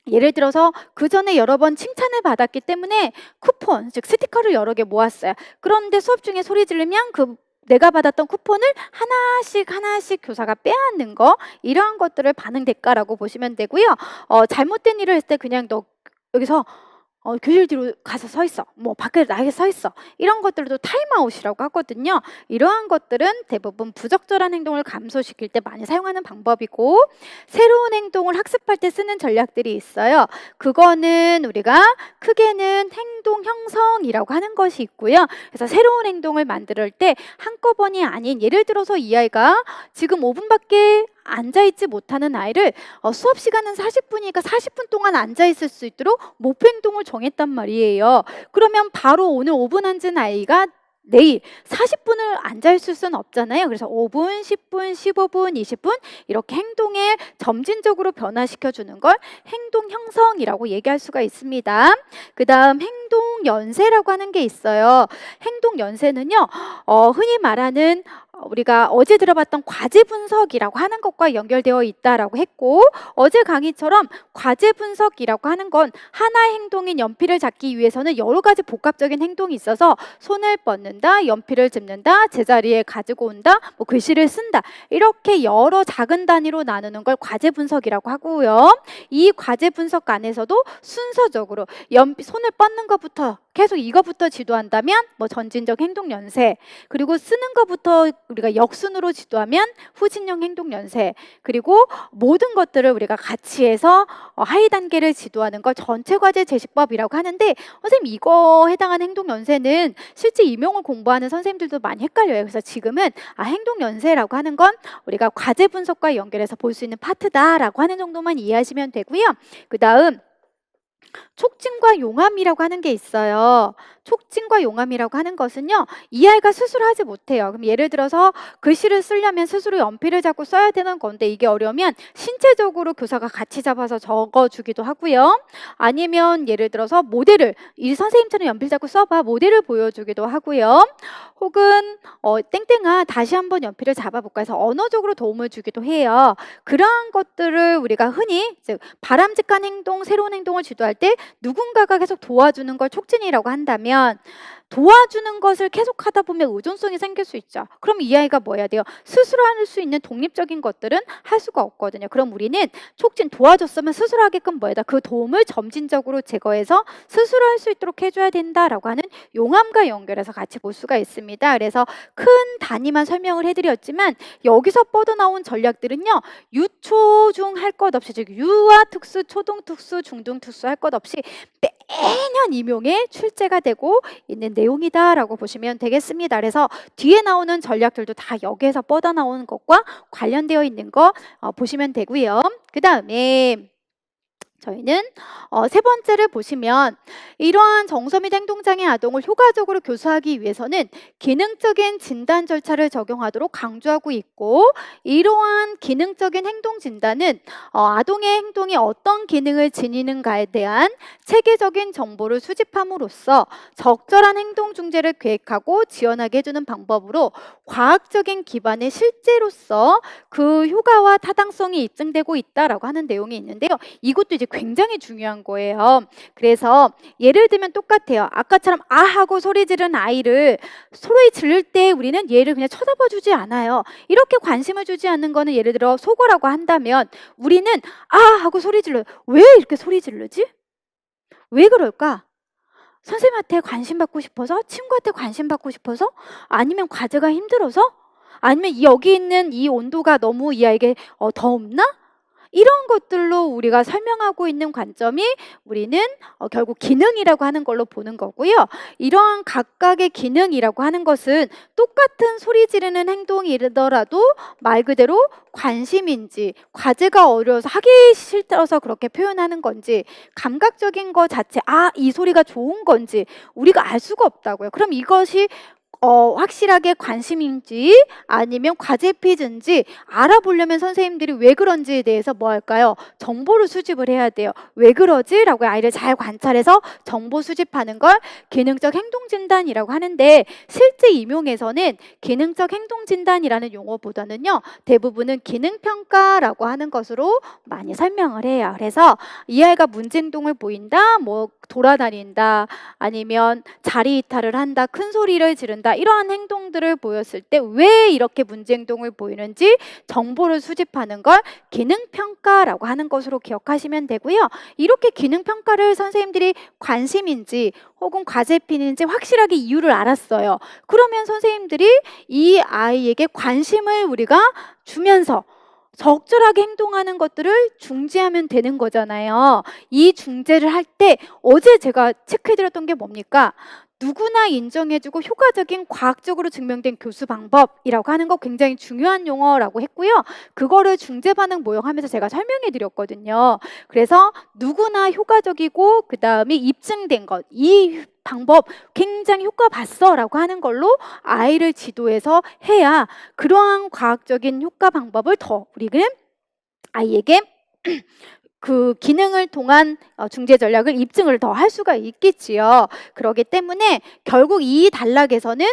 예를 들어서 그 전에 여러 번 칭찬을 받았기 때문에 쿠폰, 즉 스티커를 여러 개 모았어요. 그런데 수업 중에 소리 지르면 그 내가 받았던 쿠폰을 하나씩 교사가 빼앗는 거, 이러한 것들을 반응 대가라고 보시면 되고요. 잘못된 일을 했을 때 그냥 너 여기서 교실 뒤로 가서 서 있어. 뭐 밖에 나가게 서 있어. 이런 것들도 타임아웃이라고 하거든요. 이러한 것들은 대부분 부적절한 행동을 감소시킬 때 많이 사용하는 방법이고, 새로운 행동을 학습할 때 쓰는 전략들이 있어요. 그거는 우리가 크게는 행동 형성이라고 하는 것이 있고요. 그래서 새로운 행동을 만들 때 한꺼번이 아닌, 예를 들어서 이 아이가 지금 5분밖에 앉아있지 못하는 아이를 수업 시간은 40분이니까 40분 동안 앉아있을 수 있도록 목표 행동을 정했단 말이에요. 그러면 바로 오늘 5분 앉은 아이가 내일 40분을 앉아있을 수는 없잖아요. 그래서 5분, 10분, 15분, 20분 이렇게 행동을 점진적으로 변화시켜주는 걸 행동 형성이라고 얘기할 수가 있습니다. 그 다음 행동 연세라고 하는 게 있어요. 행동 연세는요, 흔히 말하는 우리가 어제 들어봤던 과제 분석이라고 하는 것과 연결되어 있다라고 했고, 어제 강의처럼 과제 분석이라고 하는 건 하나의 행동인 연필을 잡기 위해서는 여러 가지 복합적인 행동이 있어서 손을 뻗는다, 연필을 짚는다, 제자리에 가지고 온다, 뭐 글씨를 쓴다, 이렇게 여러 작은 단위로 나누는 걸 과제 분석이라고 하고요. 이 과제 분석 안에서도 순서적으로 손을 뻗는 것부터 계속 이거부터 지도한다면 뭐 전진적 행동 연세, 그리고 쓰는 것부터 우리가 역순으로 지도하면 후진형 행동 연세, 그리고 모든 것들을 우리가 같이 해서 하위 단계를 지도하는 걸 전체 과제 제시법이라고 하는데, 선생님 이거 해당하는 행동 연세는 실제 임용을 공부하는 선생님들도 많이 헷갈려요. 그래서 지금은 행동 연세라고 하는 건 우리가 과제 분석과 연결해서 볼 수 있는 파트다라고 하는 정도만 이해하시면 되고요. 그 다음 촉진과 용암이라고 하는 게 있어요. 촉진과 용암이라고 하는 것은요, 이 아이가 스스로 하지 못해요. 그럼 예를 들어서 글씨를 쓰려면 스스로 연필을 잡고 써야 되는 건데, 이게 어려우면 신체적으로 교사가 같이 잡아서 적어주기도 하고요. 아니면 예를 들어서 모델을, 이 선생님처럼 연필 잡고 써봐, 모델을 보여주기도 하고요. 혹은 땡땡아 다시 한번 연필을 잡아볼까 해서 언어적으로 도움을 주기도 해요. 그러한 것들을 우리가 흔히 이제 바람직한 행동, 새로운 행동을 지도할 때 누군가가 계속 도와주는 걸 촉진이라고 한다면, 도와주는 것을 계속 하다 보면 의존성이 생길 수 있죠. 그럼 이 아이가 뭐 해야 돼요? 스스로 할 수 있는 독립적인 것들은 할 수가 없거든요. 그럼 우리는 촉진, 도와줬으면 스스로 하게끔 뭐 해야 돼? 그 도움을 점진적으로 제거해서 스스로 할 수 있도록 해줘야 된다라고 하는 용암과 연결해서 같이 볼 수가 있습니다. 그래서 큰 단위만 설명을 해드렸지만, 여기서 뻗어나온 전략들은요, 유초중 할 것 없이, 즉 유아 특수, 초등 특수, 중등 특수 할 것 없이 매년 임용에 출제가 되고 있는 내용이다라고 보시면 되겠습니다. 그래서 뒤에 나오는 전략들도 다 여기에서 뻗어나오는 것과 관련되어 있는 거 보시면 되고요. 그 다음에 저희는 세 번째를 보시면, 이러한 정서 및 행동장애 아동을 효과적으로 교수하기 위해서는 기능적인 진단 절차를 적용하도록 강조하고 있고, 이러한 기능적인 행동 진단은 아동의 행동이 어떤 기능을 지니는가에 대한 체계적인 정보를 수집함으로써 적절한 행동 중재를 계획하고 지원하게 해주는 방법으로 과학적인 기반의 실제로서 그 효과와 타당성이 입증되고 있다라고 하는 내용이 있는데요. 이것도 이제 굉장히 중요한 거예요. 그래서 예를 들면 똑같아요. 아까처럼 아 하고 소리 지른 아이를 소리 지를 때 우리는 얘를 그냥 쳐다봐 주지 않아요. 이렇게 관심을 주지 않는 거는, 예를 들어 속어라고 한다면 우리는 아 하고 소리 질러요. 왜 이렇게 소리 지르지? 왜 그럴까? 선생님한테 관심 받고 싶어서? 친구한테 관심 받고 싶어서? 아니면 과제가 힘들어서? 아니면 여기 있는 이 온도가 너무 이 아이에게 더웁나? 이런 것들로 우리가 설명하고 있는 관점이 우리는 결국 기능이라고 하는 걸로 보는 거고요. 이러한 각각의 기능이라고 하는 것은 똑같은 소리 지르는 행동이더라도 말 그대로 관심인지, 과제가 어려워서 하기 싫어서 그렇게 표현하는 건지, 감각적인 거 자체 이 소리가 좋은 건지 우리가 알 수가 없다고요. 그럼 이것이 확실하게 관심인지 아니면 과제 퀴즈인지 알아보려면 선생님들이 왜 그런지에 대해서 뭐 할까요? 정보를 수집을 해야 돼요. 왜 그러지? 라고 아이를 잘 관찰해서 정보 수집하는 걸 기능적 행동진단이라고 하는데, 실제 임용에서는 기능적 행동진단이라는 용어보다는요, 대부분은 기능평가라고 하는 것으로 많이 설명을 해요. 그래서 이 아이가 문제행동을 보인다, 뭐 돌아다닌다, 아니면 자리 이탈을 한다, 큰 소리를 지른다, 이러한 행동들을 보였을 때 왜 이렇게 문제 행동을 보이는지 정보를 수집하는 걸 기능평가라고 하는 것으로 기억하시면 되고요. 이렇게 기능평가를 선생님들이 관심인지 혹은 과제핀인지 확실하게 이유를 알았어요. 그러면 선생님들이 이 아이에게 관심을 우리가 주면서 적절하게 행동하는 것들을 중지하면 되는 거잖아요. 이 중재를 할 때 어제 제가 체크해드렸던 게 뭡니까? 누구나 인정해주고 효과적인 과학적으로 증명된 교수 방법이라고 하는 거 굉장히 중요한 용어라고 했고요. 그거를 중재 반응 모형하면서 제가 설명해 드렸거든요. 그래서 누구나 효과적이고 그 다음에 입증된 것, 이 방법 굉장히 효과 봤어 라고 하는 걸로 아이를 지도해서 해야 그러한 과학적인 효과 방법을 더 우리는 아이에게 그 기능을 통한 중재 전략을 입증을 더 할 수가 있겠지요. 그렇기 때문에 결국 이 단락에서는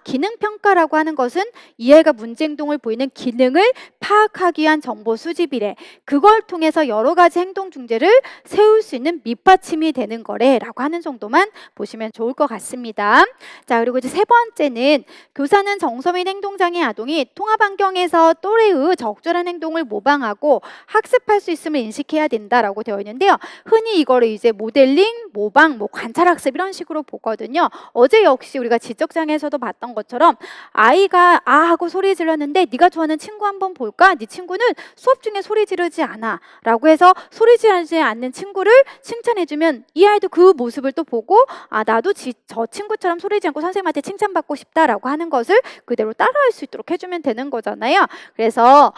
기능평가라고 하는 것은 이 아이가 문제 행동을 보이는 기능을 파악하기 위한 정보 수집이래. 그걸 통해서 여러 가지 행동 중재를 세울 수 있는 밑받침이 되는 거래라고 하는 정도만 보시면 좋을 것 같습니다. 자, 그리고 이제 세 번째는 교사는 정서및 행동장애 아동이 통합 환경에서 또래의 적절한 행동을 모방하고 학습할 수 있음을 인식해야 된다라고 되어 있는데요. 흔히 이거를 이제 모델링, 모방, 관찰학습 이런 식으로 보거든요. 어제 역시 우리가 지적장애에서도 봤던 것처럼 아이가 아 하고 소리 질렀는데 네가 좋아하는 친구 한번 볼까? 네 친구는 수업 중에 소리 지르지 않아 라고 해서 소리 지르지 않는 친구를 칭찬해주면 이 아이도 그 모습을 또 보고 나도 저 친구처럼 소리 지르지 않고 선생님한테 칭찬받고 싶다라고 하는 것을 그대로 따라할 수 있도록 해주면 되는 거잖아요. 그래서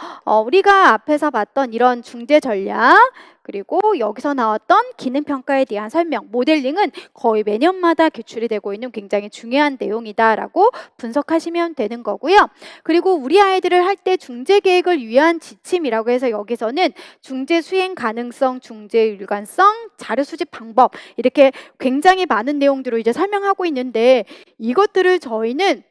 우리가 앞에서 봤던 이런 중재 전략, 그리고 여기서 나왔던 기능평가에 대한 설명, 모델링은 거의 매년마다 기출이 되고 있는 굉장히 중요한 내용이다라고 분석하시면 되는 거고요. 그리고 우리 아이들을 할 때 중재 계획을 위한 지침이라고 해서 여기서는 중재 수행 가능성, 중재 일관성, 자료 수집 방법 이렇게 굉장히 많은 내용들을 이제 설명하고 있는데 이것들을 저희는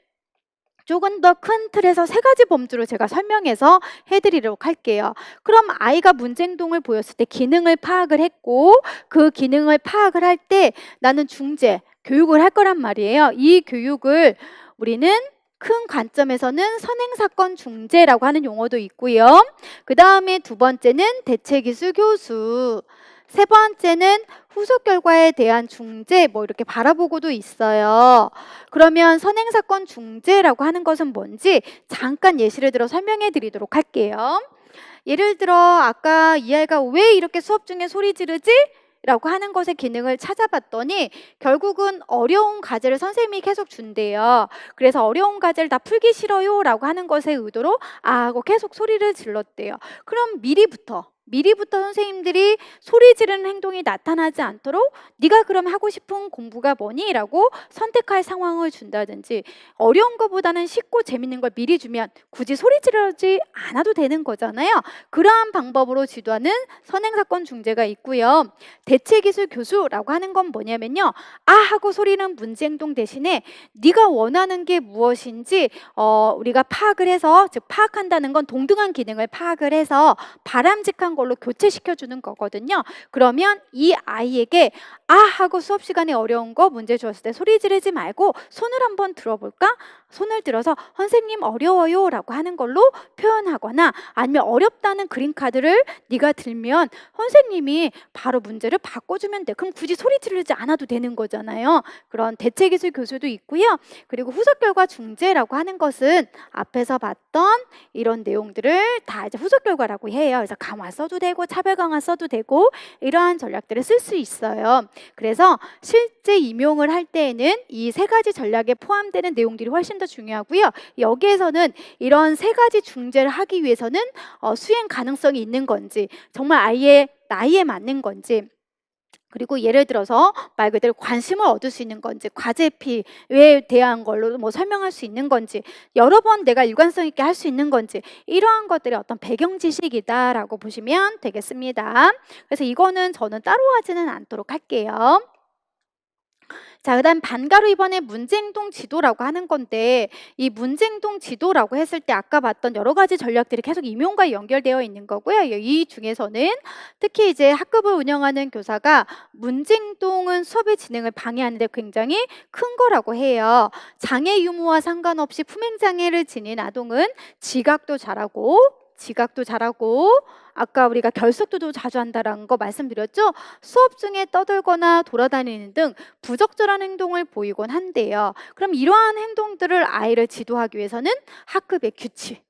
조금 더 큰 틀에서 세 가지 범주로 제가 설명해서 해드리도록 할게요. 그럼 아이가 문제 행동을 보였을 때 기능을 파악을 했고 그 기능을 파악을 할 때 나는 중재, 교육을 할 거란 말이에요. 이 교육을 우리는 큰 관점에서는 선행사건 중재라고 하는 용어도 있고요. 그 다음에 두 번째는 대체기술 교수, 세 번째는 후속 결과에 대한 중재 이렇게 바라보고도 있어요. 그러면 선행사건 중재라고 하는 것은 뭔지 잠깐 예시를 들어 설명해 드리도록 할게요. 예를 들어 아까 이 아이가 왜 이렇게 수업 중에 소리 지르지? 라고 하는 것의 기능을 찾아봤더니 결국은 어려운 과제를 선생님이 계속 준대요. 그래서 어려운 과제를 다 풀기 싫어요 라고 하는 것의 의도로 하고 계속 소리를 질렀대요. 그럼 미리부터 선생님들이 소리 지르는 행동이 나타나지 않도록 네가 그럼 하고 싶은 공부가 뭐니? 라고 선택할 상황을 준다든지 어려운 것보다는 쉽고 재밌는 걸 미리 주면 굳이 소리 지르지 않아도 되는 거잖아요. 그러한 방법으로 지도하는 선행사건 중재가 있고요. 대체기술 교수라고 하는 건 뭐냐면요. 하고 소리는 문제 행동 대신에 네가 원하는 게 무엇인지 우리가 파악을 해서, 즉 파악한다는 건 동등한 기능을 파악을 해서 바람직한 걸로 교체시켜주는 거거든요. 그러면 이 아이에게 하고 수업 시간에 어려운 거 문제 주었을 때 소리 지르지 말고 손을 한번 들어볼까? 손을 들어서 선생님 어려워요 라고 하는 걸로 표현하거나 아니면 어렵다는 그림카드를 네가 들면 선생님이 바로 문제를 바꿔주면 돼. 그럼 굳이 소리 지르지 않아도 되는 거잖아요. 그런 대체기술 교수도 있고요. 그리고 후속결과 중재라고 하는 것은 앞에서 봤던 이런 내용들을 다 이제 후속결과라고 해요. 그래서 강화 써도 되고 차별 강화 써도 되고 이러한 전략들을 쓸 수 있어요. 그래서 실제 임용을 할 때에는 이 세 가지 전략에 포함되는 내용들이 훨씬 더 중요하고요. 여기에서는 이런 세 가지 중재를 하기 위해서는 수행 가능성이 있는 건지 정말 아이의 나이에 맞는 건지 그리고 예를 들어서 말 그대로 관심을 얻을 수 있는 건지 과제피에 대한 걸로 설명할 수 있는 건지 여러 번 내가 일관성 있게 할 수 있는 건지 이러한 것들이 어떤 배경 지식이다라고 보시면 되겠습니다. 그래서 이거는 저는 따로 하지는 않도록 할게요. 자, 그다음 반가로 이번에 문제행동 지도라고 하는 건데, 이 문제행동 지도라고 했을 때 아까 봤던 여러 가지 전략들이 계속 임용과 연결되어 있는 거고요. 이 중에서는 특히 이제 학급을 운영하는 교사가 문제행동은 수업의 진행을 방해하는 데 굉장히 큰 거라고 해요. 장애 유무와 상관없이 품행 장애를 지닌 아동은 지각도 잘하고 아까 우리가 결석도 자주 한다라는 거 말씀드렸죠? 수업 중에 떠들거나 돌아다니는 등 부적절한 행동을 보이곤 한대요. 그럼 이러한 행동들을 아이를 지도하기 위해서는 학급의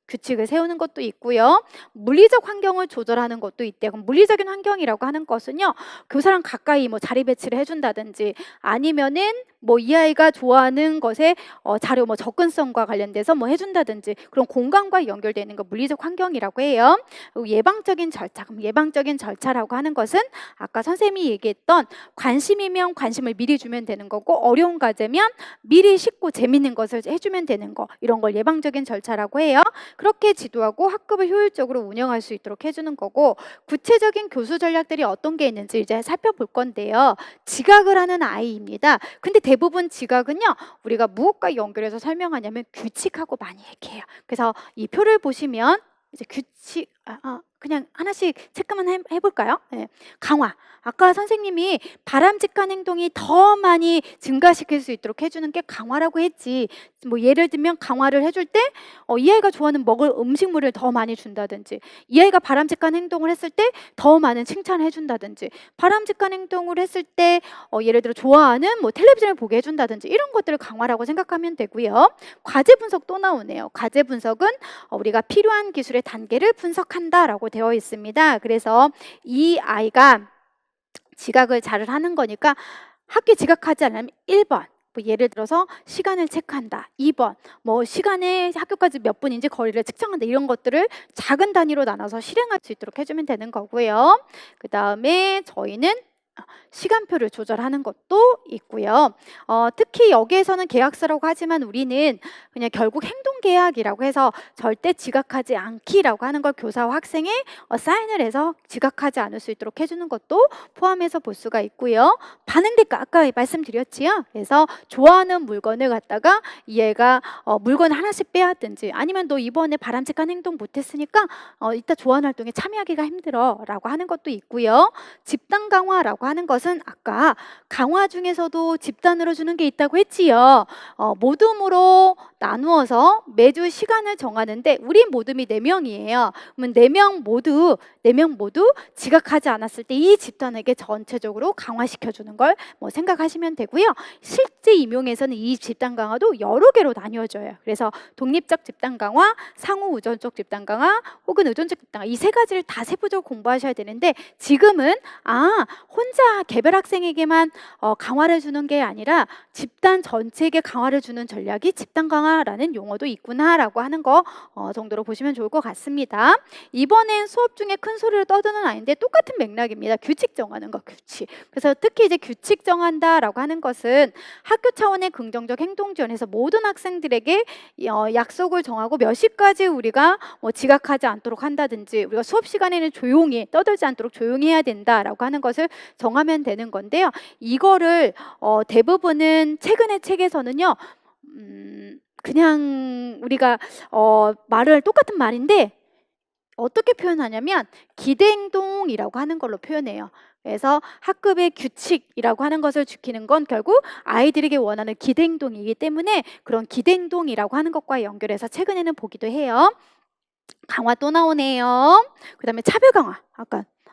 규칙을 세우는 것도 있고요. 물리적 환경을 조절하는 것도 있대요. 그럼 물리적인 환경이라고 하는 것은요, 교사랑 가까이 뭐 자리 배치를 해준다든지 아니면은 뭐 이 아이가 좋아하는 것에 자료 뭐 접근성과 관련돼서 뭐 해준다든지 그런 공간과 연결되는 거 물리적 환경이라고 해요. 그리고 예방적인 절차, 그럼 예방적인 절차라고 하는 것은 아까 선생님이 얘기했던 관심이면 관심을 미리 주면 되는 거고 어려운 과제면 미리 쉽고 재밌는 것을 해주면 되는 거, 이런 걸 예방적인 절차라고 해요. 그렇게 지도하고 학급을 효율적으로 운영할 수 있도록 해주는 거고, 구체적인 교수 전략들이 어떤 게 있는지 이제 살펴볼 건데요. 지각을 하는 아이입니다. 근데 대부분 지각은요, 우리가 무엇과 연결해서 설명하냐면 규칙하고 많이 얘기해요. 그래서 이 표를 보시면 이제 규칙, 그냥 하나씩 체크만 해볼까요? 네. 강화. 아까 선생님이 바람직한 행동이 더 많이 증가시킬 수 있도록 해주는 게 강화라고 했지. 뭐 예를 들면 강화를 해줄 때 이 아이가 좋아하는 먹을 음식물을 더 많이 준다든지, 이 아이가 바람직한 행동을 했을 때 더 많은 칭찬을 해준다든지, 바람직한 행동을 했을 때 예를 들어 좋아하는 뭐 텔레비전을 보게 해준다든지, 이런 것들을 강화라고 생각하면 되고요. 과제 분석 또 나오네요. 과제 분석은 우리가 필요한 기술의 단계를 분석한다라고 되어 있습니다. 그래서 이 아이가 지각을 잘 하는 거니까 학교에 지각하지 않으면 1번 뭐 예를 들어서 시간을 체크한다. 2번 뭐 시간에 학교까지 몇 분인지 거리를 측정한다. 이런 것들을 작은 단위로 나눠서 실행할 수 있도록 해주면 되는 거고요. 그 다음에 저희는 시간표를 조절하는 것도 있고요. 특히 여기에서는 계약서라고 하지만 우리는 그냥 결국 행동계약이라고 해서 절대 지각하지 않기라고 하는 걸 교사와 학생에 사인을 해서 지각하지 않을 수 있도록 해주는 것도 포함해서 볼 수가 있고요. 반응대가 아까 말씀드렸지요. 그래서 좋아하는 물건을 갖다가 이 애가 물건 하나씩 빼앗든지, 아니면 너 이번에 바람직한 행동 못했으니까 이따 좋아하는 활동에 참여하기가 힘들어 라고 하는 것도 있고요. 집단 강화라고 하는 것은 아까 강화 중에서도 집단으로 주는 게 있다고 했지요. 모둠으로 나누어서 매주 시간을 정하는데 우리 모둠이 4명이에요. 그러면 4명 모두 지각하지 않았을 때 이 집단에게 전체적으로 강화시켜 주는 걸 뭐 생각하시면 되고요. 실제 임용에서는 이 집단 강화도 여러 개로 나뉘어져요. 그래서 독립적 집단 강화, 상호 의존적 집단 강화, 혹은 의존적 집단 강화, 이 3가지를 다 세부적으로 공부하셔야 되는데, 지금은 혼자 개별 학생에게만 강화를 주는 게 아니라 집단 전체에게 강화를 주는 전략이 집단 강화라는 용어도 있구나라고 하는 거 정도로 보시면 좋을 것 같습니다. 이번엔 수업 중에 큰 소리로 떠드는 아이인데 똑같은 맥락입니다. 규칙 정하는 거, 규칙. 그래서 특히 이제 규칙 정한다라고 하는 것은 학교 차원의 긍정적 행동 지원에서 모든 학생들에게 약속을 정하고 몇 시까지 우리가 뭐 지각하지 않도록 한다든지, 우리가 수업 시간에는 조용히 떠들지 않도록 조용히 해야 된다라고 하는 것을 정하면 되는 건데요. 이거를 대부분은 최근의 책에서는요, 그냥 우리가 말을 똑같은 말인데 어떻게 표현하냐면 기대행동이라고 하는 걸로 표현해요. 그래서 학급의 규칙이라고 하는 것을 지키는 건 결국 아이들에게 원하는 기대행동이기 때문에 그런 기대행동이라고 하는 것과 연결해서 최근에는 보기도 해요. 강화 또 나오네요. 그 다음에 차별 강화.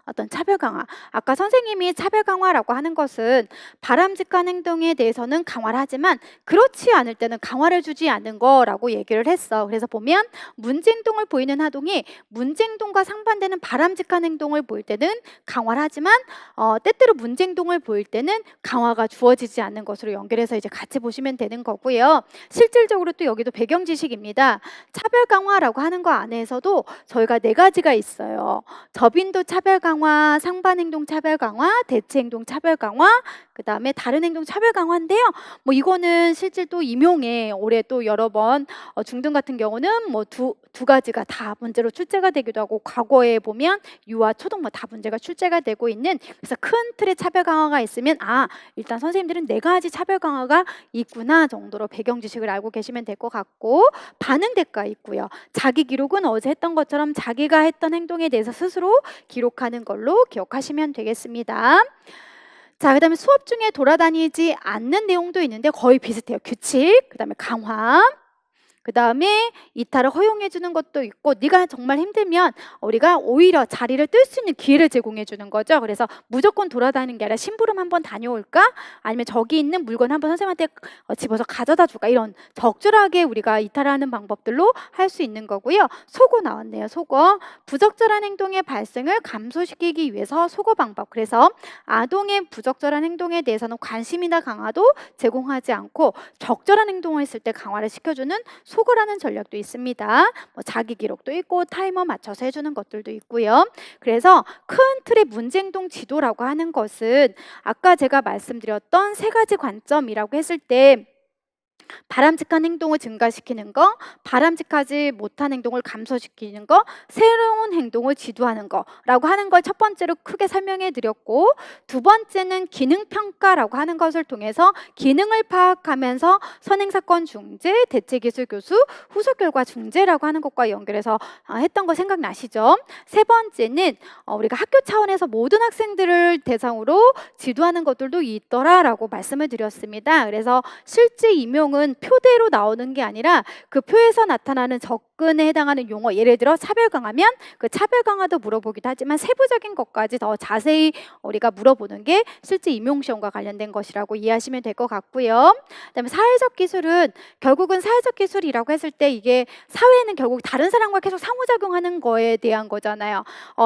어떤 차별 강화. 아까 선생님이 차별 강화라고 하는 것은 바람직한 행동에 대해서는 강화를 하지만 그렇지 않을 때는 강화를 주지 않는 거라고 얘기를 했어. 그래서 보면 문제 행동을 보이는 아동이 문제 행동과 상반되는 바람직한 행동을 보일 때는 강화를 하지만 때때로 문제 행동을 보일 때는 강화가 주어지지 않는 것으로 연결해서 이제 같이 보시면 되는 거고요. 실질적으로 또 여기도 배경 지식입니다. 차별 강화라고 하는 거 안에서도 저희가 4가지가 있어요. 저빈도 차별 강화, 강화, 상반 행동 차별 강화, 대체 행동 차별 강화, 그다음에 다른 행동 차별 강화인데요. 뭐 이거는 실제 또 임용에 올해 또 여러 번 중등 같은 경우는 뭐 두 가지가 다 문제로 출제가 되기도 하고, 과거에 보면 유아, 초등 뭐 다 문제가 출제가 되고 있는, 그래서 큰 틀의 차별 강화가 있으면 일단 선생님들은 네 가지 차별 강화가 있구나 정도로 배경 지식을 알고 계시면 될 것 같고, 반응 대가 있고요. 자기 기록은 어제 했던 것처럼 자기가 했던 행동에 대해서 스스로 기록하는 걸로 기억하시면 되겠습니다. 자, 그다음에 수업 중에 돌아다니지 않는 내용도 있는데 거의 비슷해요. 규칙, 그다음에 강화, 그다음에 이탈을 허용해 주는 것도 있고, 네가 정말 힘들면 우리가 오히려 자리를 뜰 수 있는 기회를 제공해 주는 거죠. 그래서 무조건 돌아다니는 게 아니라 심부름 한번 다녀올까? 아니면 저기 있는 물건 한번 선생님한테 집어서 가져다 줄까? 이런 적절하게 우리가 이탈하는 방법들로 할 수 있는 거고요. 속어 나왔네요. 속어. 부적절한 행동의 발생을 감소시키기 위해서 속어 방법. 그래서 아동의 부적절한 행동에 대해서는 관심이나 강화도 제공하지 않고 적절한 행동을 했을 때 강화를 시켜주는 속어라는 전략도 있습니다. 뭐 자기 기록도 있고 타이머 맞춰서 해주는 것들도 있고요. 그래서 큰 틀의 문제행동 지도라고 하는 것은 아까 제가 말씀드렸던 세 가지 관점이라고 했을 때, 바람직한 행동을 증가시키는 거, 바람직하지 못한 행동을 감소시키는 거, 새로운 행동을 지도하는 거라고 하는 걸 첫 번째로 크게 설명해 드렸고, 두 번째는 기능평가라고 하는 것을 통해서 기능을 파악하면서 선행사건 중재, 대체기술 교수, 후속결과 중재라고 하는 것과 연결해서 했던 거 생각나시죠? 세 번째는 우리가 학교 차원에서 모든 학생들을 대상으로 지도하는 것들도 있더라라고 말씀을 드렸습니다. 그래서 실제 임용은 표대로 나오는 게 아니라 그 표에서 나타나는 접근에 해당하는 용어, 예를 들어 차별 강화면 그 차별 강화도 물어보기도 하지만 세부적인 것까지 더 자세히 우리가 물어보는 게 실제 임용 시험과 관련된 것이라고 이해하시면 될 것 같고요. 그다음에 사회적 기술은 결국은 사회적 기술이라고 했을 때 이게 사회는 결국 다른 사람과 계속 상호작용하는 거에 대한 거잖아요.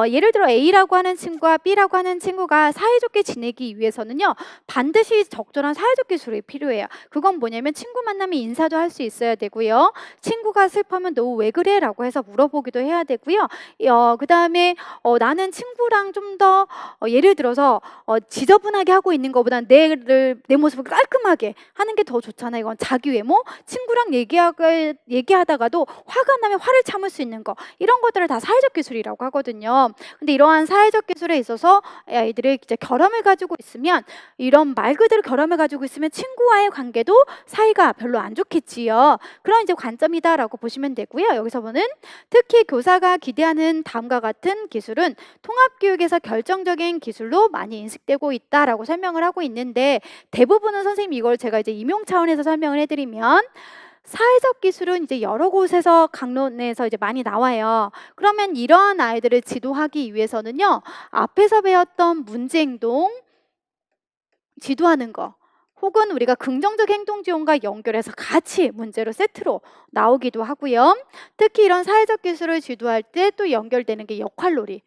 예를 들어 A라고 하는 친구와 B라고 하는 친구가 사이좋게 지내기 위해서는요, 반드시 적절한 사회적 기술이 필요해요. 그건 뭐냐면 친구 만나면 인사도 할 수 있어야 되고요. 친구가 슬퍼하면 너 왜 그래? 라고 해서 물어보기도 해야 되고요. 그다음에 나는 친구랑 좀 더 예를 들어서 지저분하게 하고 있는 것보다는 내 모습을 깔끔하게 하는 게 더 좋잖아요. 이건 자기 외모, 친구랑 얘기하다가도 화가 나면 화를 참을 수 있는 거, 이런 것들을 다 사회적 기술이라고 하거든요. 근데 이러한 사회적 기술에 있어서 아이들이 이제 결함을 가지고 있으면, 이런 말 그대로 결함을 가지고 있으면 친구와의 관계도 사이가 별로 안 좋겠지요. 그런 이제 관점이다라고 보시면 되고요. 여기서 보는 특히 교사가 기대하는 다음과 같은 기술은 통합교육에서 결정적인 기술로 많이 인식되고 있다라고 설명을 하고 있는데, 대부분은 선생님 이걸 제가 이제 임용 차원에서 설명을 해드리면, 사회적 기술은 이제 여러 곳에서 강론에서 이제 많이 나와요. 그러면 이러한 아이들을 지도하기 위해서는요, 앞에서 배웠던 문제행동 지도하는 거, 혹은 우리가 긍정적 행동 지원과 연결해서 같이 문제로 세트로 나오기도 하고요. 특히 이런 사회적 기술을 지도할 때 또 연결되는 게 역할놀이.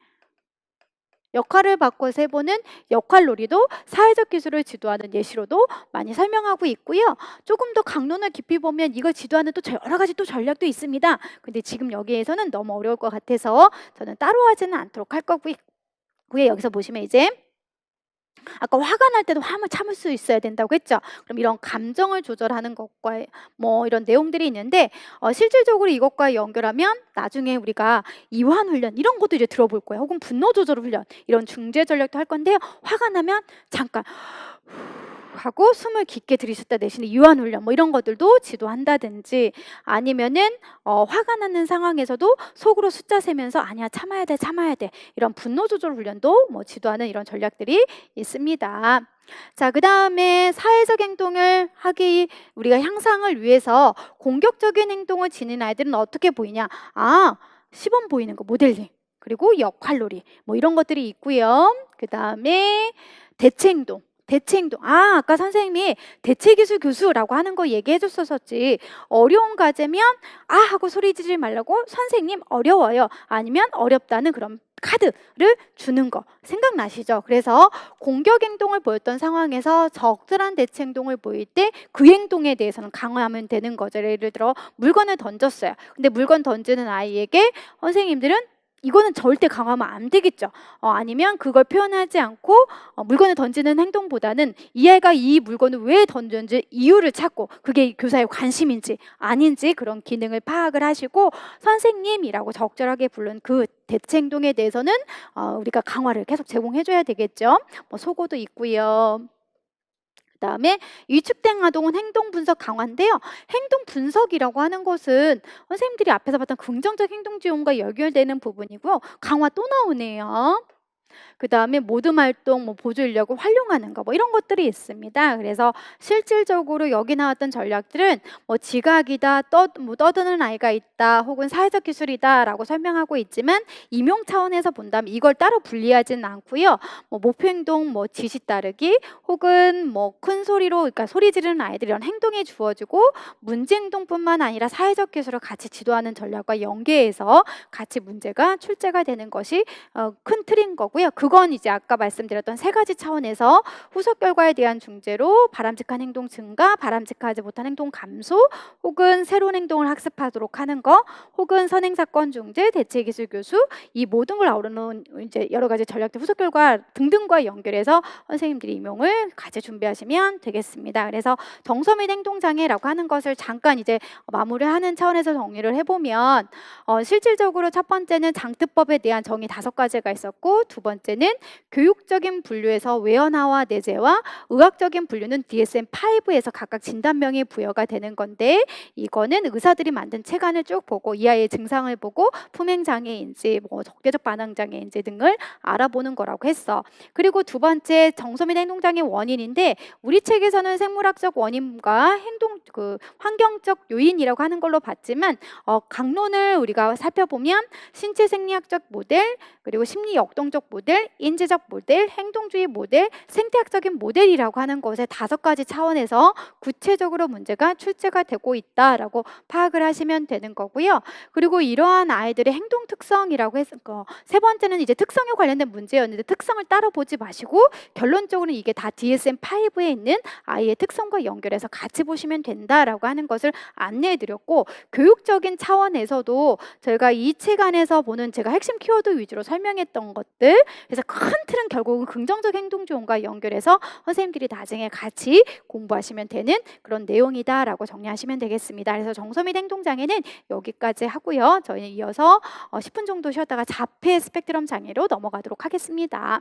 역할을 바꿔서 해보는 역할놀이도 사회적 기술을 지도하는 예시로도 많이 설명하고 있고요. 조금 더 강론을 깊이 보면 이걸 지도하는 또 여러 가지 또 전략도 있습니다. 근데 지금 여기에서는 너무 어려울 것 같아서 저는 따로 하지는 않도록 할 거고요. 여기서 보시면 이제 아까 화가 날 때도 화를 참을 수 있어야 된다고 했죠. 그럼 이런 감정을 조절하는 것과 뭐 이런 내용들이 있는데, 실질적으로 이것과 연결하면 나중에 우리가 이완 훈련 이런 것도 이제 들어볼 거예요. 혹은 분노 조절 훈련, 이런 중재 전략도 할 건데요. 화가 나면 잠깐 하고 숨을 깊게 들이쉬었다 내쉬는 유한 훈련, 뭐 이런 것들도 지도한다든지, 아니면은 화가 나는 상황에서도 속으로 숫자 세면서 아니야 참아야 돼 이런 분노 조절 훈련도 뭐 지도하는 이런 전략들이 있습니다. 자, 그 다음에 사회적 행동을 하기, 우리가 향상을 위해서 공격적인 행동을 지닌 아이들은 어떻게 보이냐, 시범 보이는 거, 모델링, 그리고 역할놀이, 뭐 이런 것들이 있고요. 그 다음에 대체 행동. 아까 선생님이 대체기술 교수라고 하는 거 얘기해 줬었지. 어려운 과제면 하고 소리 지르지 말라고, 선생님 어려워요, 아니면 어렵다는 그런 카드를 주는 거 생각나시죠? 그래서 공격 행동을 보였던 상황에서 적절한 대체 행동을 보일 때 그 행동에 대해서는 강화하면 되는 거죠. 예를 들어 물건을 던졌어요. 근데 물건 던지는 아이에게 선생님들은 이거는 절대 강화하면 안 되겠죠. 아니면 그걸 표현하지 않고 물건을 던지는 행동보다는 이 아이가 이 물건을 왜 던졌는지 이유를 찾고 그게 교사의 관심인지 아닌지 그런 기능을 파악을 하시고 선생님이라고 적절하게 부른 그 대체 행동에 대해서는 우리가 강화를 계속 제공해줘야 되겠죠. 뭐 속어도 있고요. 그다음에 위축된 아동은 행동 분석 강화인데요. 행동 분석이라고 하는 것은 선생님들이 앞에서 봤던 긍정적 행동 지원과 연결되는 부분이고요. 강화 또 나오네요. 그다음에 모둠 활동, 뭐 보조 인력을 활용하는 거, 뭐 이런 것들이 있습니다. 그래서 실질적으로 여기 나왔던 전략들은 뭐 지각이다, 떠드는 아이가 있다, 혹은 사회적 기술이다라고 설명하고 있지만 임용 차원에서 본다면 이걸 따로 분리하지는 않고요. 뭐 목표 행동, 뭐 지시 따르기, 혹은 뭐 큰 소리로, 그러니까 소리 지르는 아이들 이런 행동이 주어지고 문제 행동뿐만 아니라 사회적 기술을 같이 지도하는 전략과 연계해서 같이 문제가 출제가 되는 것이 큰 틀인 거고요. 그건 이제 아까 말씀드렸던 세 가지 차원에서 후속 결과에 대한 중재로 바람직한 행동 증가, 바람직하지 못한 행동 감소, 혹은 새로운 행동을 학습하도록 하는 거, 혹은 선행 사건 중재, 대체 기술 교수, 이 모든 걸 아우르는 이제 여러 가지 전략들 후속 결과 등등과 연결해서 선생님들이 임용을 같이 준비하시면 되겠습니다. 그래서 정서 및 행동 장애라고 하는 것을 잠깐 이제 마무리하는 차원에서 정리를 해보면 실질적으로 첫 번째는 장트법에 대한 정의 5가지가 있었고, 두 번째는 교육적인 분류에서 웨어나와 내재와 의학적인 분류는 DSM-5에서 각각 진단명이 부여가 되는 건데, 이거는 의사들이 만든 체간을 쭉 보고 이 아이의 증상을 보고 품행장애인지 뭐 적대적 반항장애인지 등을 알아보는 거라고 했어. 그리고 두 번째 정서 및 행동장애 원인인데, 우리 책에서는 생물학적 원인과 행동 환경적 요인이라고 하는 걸로 봤지만 강론을 우리가 살펴보면 신체 생리학적 모델, 그리고 심리 역동적 모델, 인지적 모델, 행동주의 모델, 생태학적인 모델이라고 하는 것에 5가지 차원에서 구체적으로 문제가 출제가 되고 있다라고 파악을 하시면 되는 거고요. 그리고 이러한 아이들의 행동 특성이라고 해서 세 번째는 이제 특성에 관련된 문제였는데, 특성을 따로 보지 마시고 결론적으로는 이게 다 DSM-5에 있는 아이의 특성과 연결해서 같이 보시면 된다라고 하는 것을 안내해 드렸고, 교육적인 차원에서도 저희가 이 책 안에서 보는 제가 핵심 키워드 위주로 설명했던 것들, 그래서 큰 틀은 결국은 긍정적 행동 지원과 연결해서 선생님들이 나중에 같이 공부하시면 되는 그런 내용이다라고 정리하시면 되겠습니다. 그래서 정서 및 행동 장애는 여기까지 하고요. 저희는 이어서 10분 정도 쉬었다가 자폐 스펙트럼 장애로 넘어가도록 하겠습니다.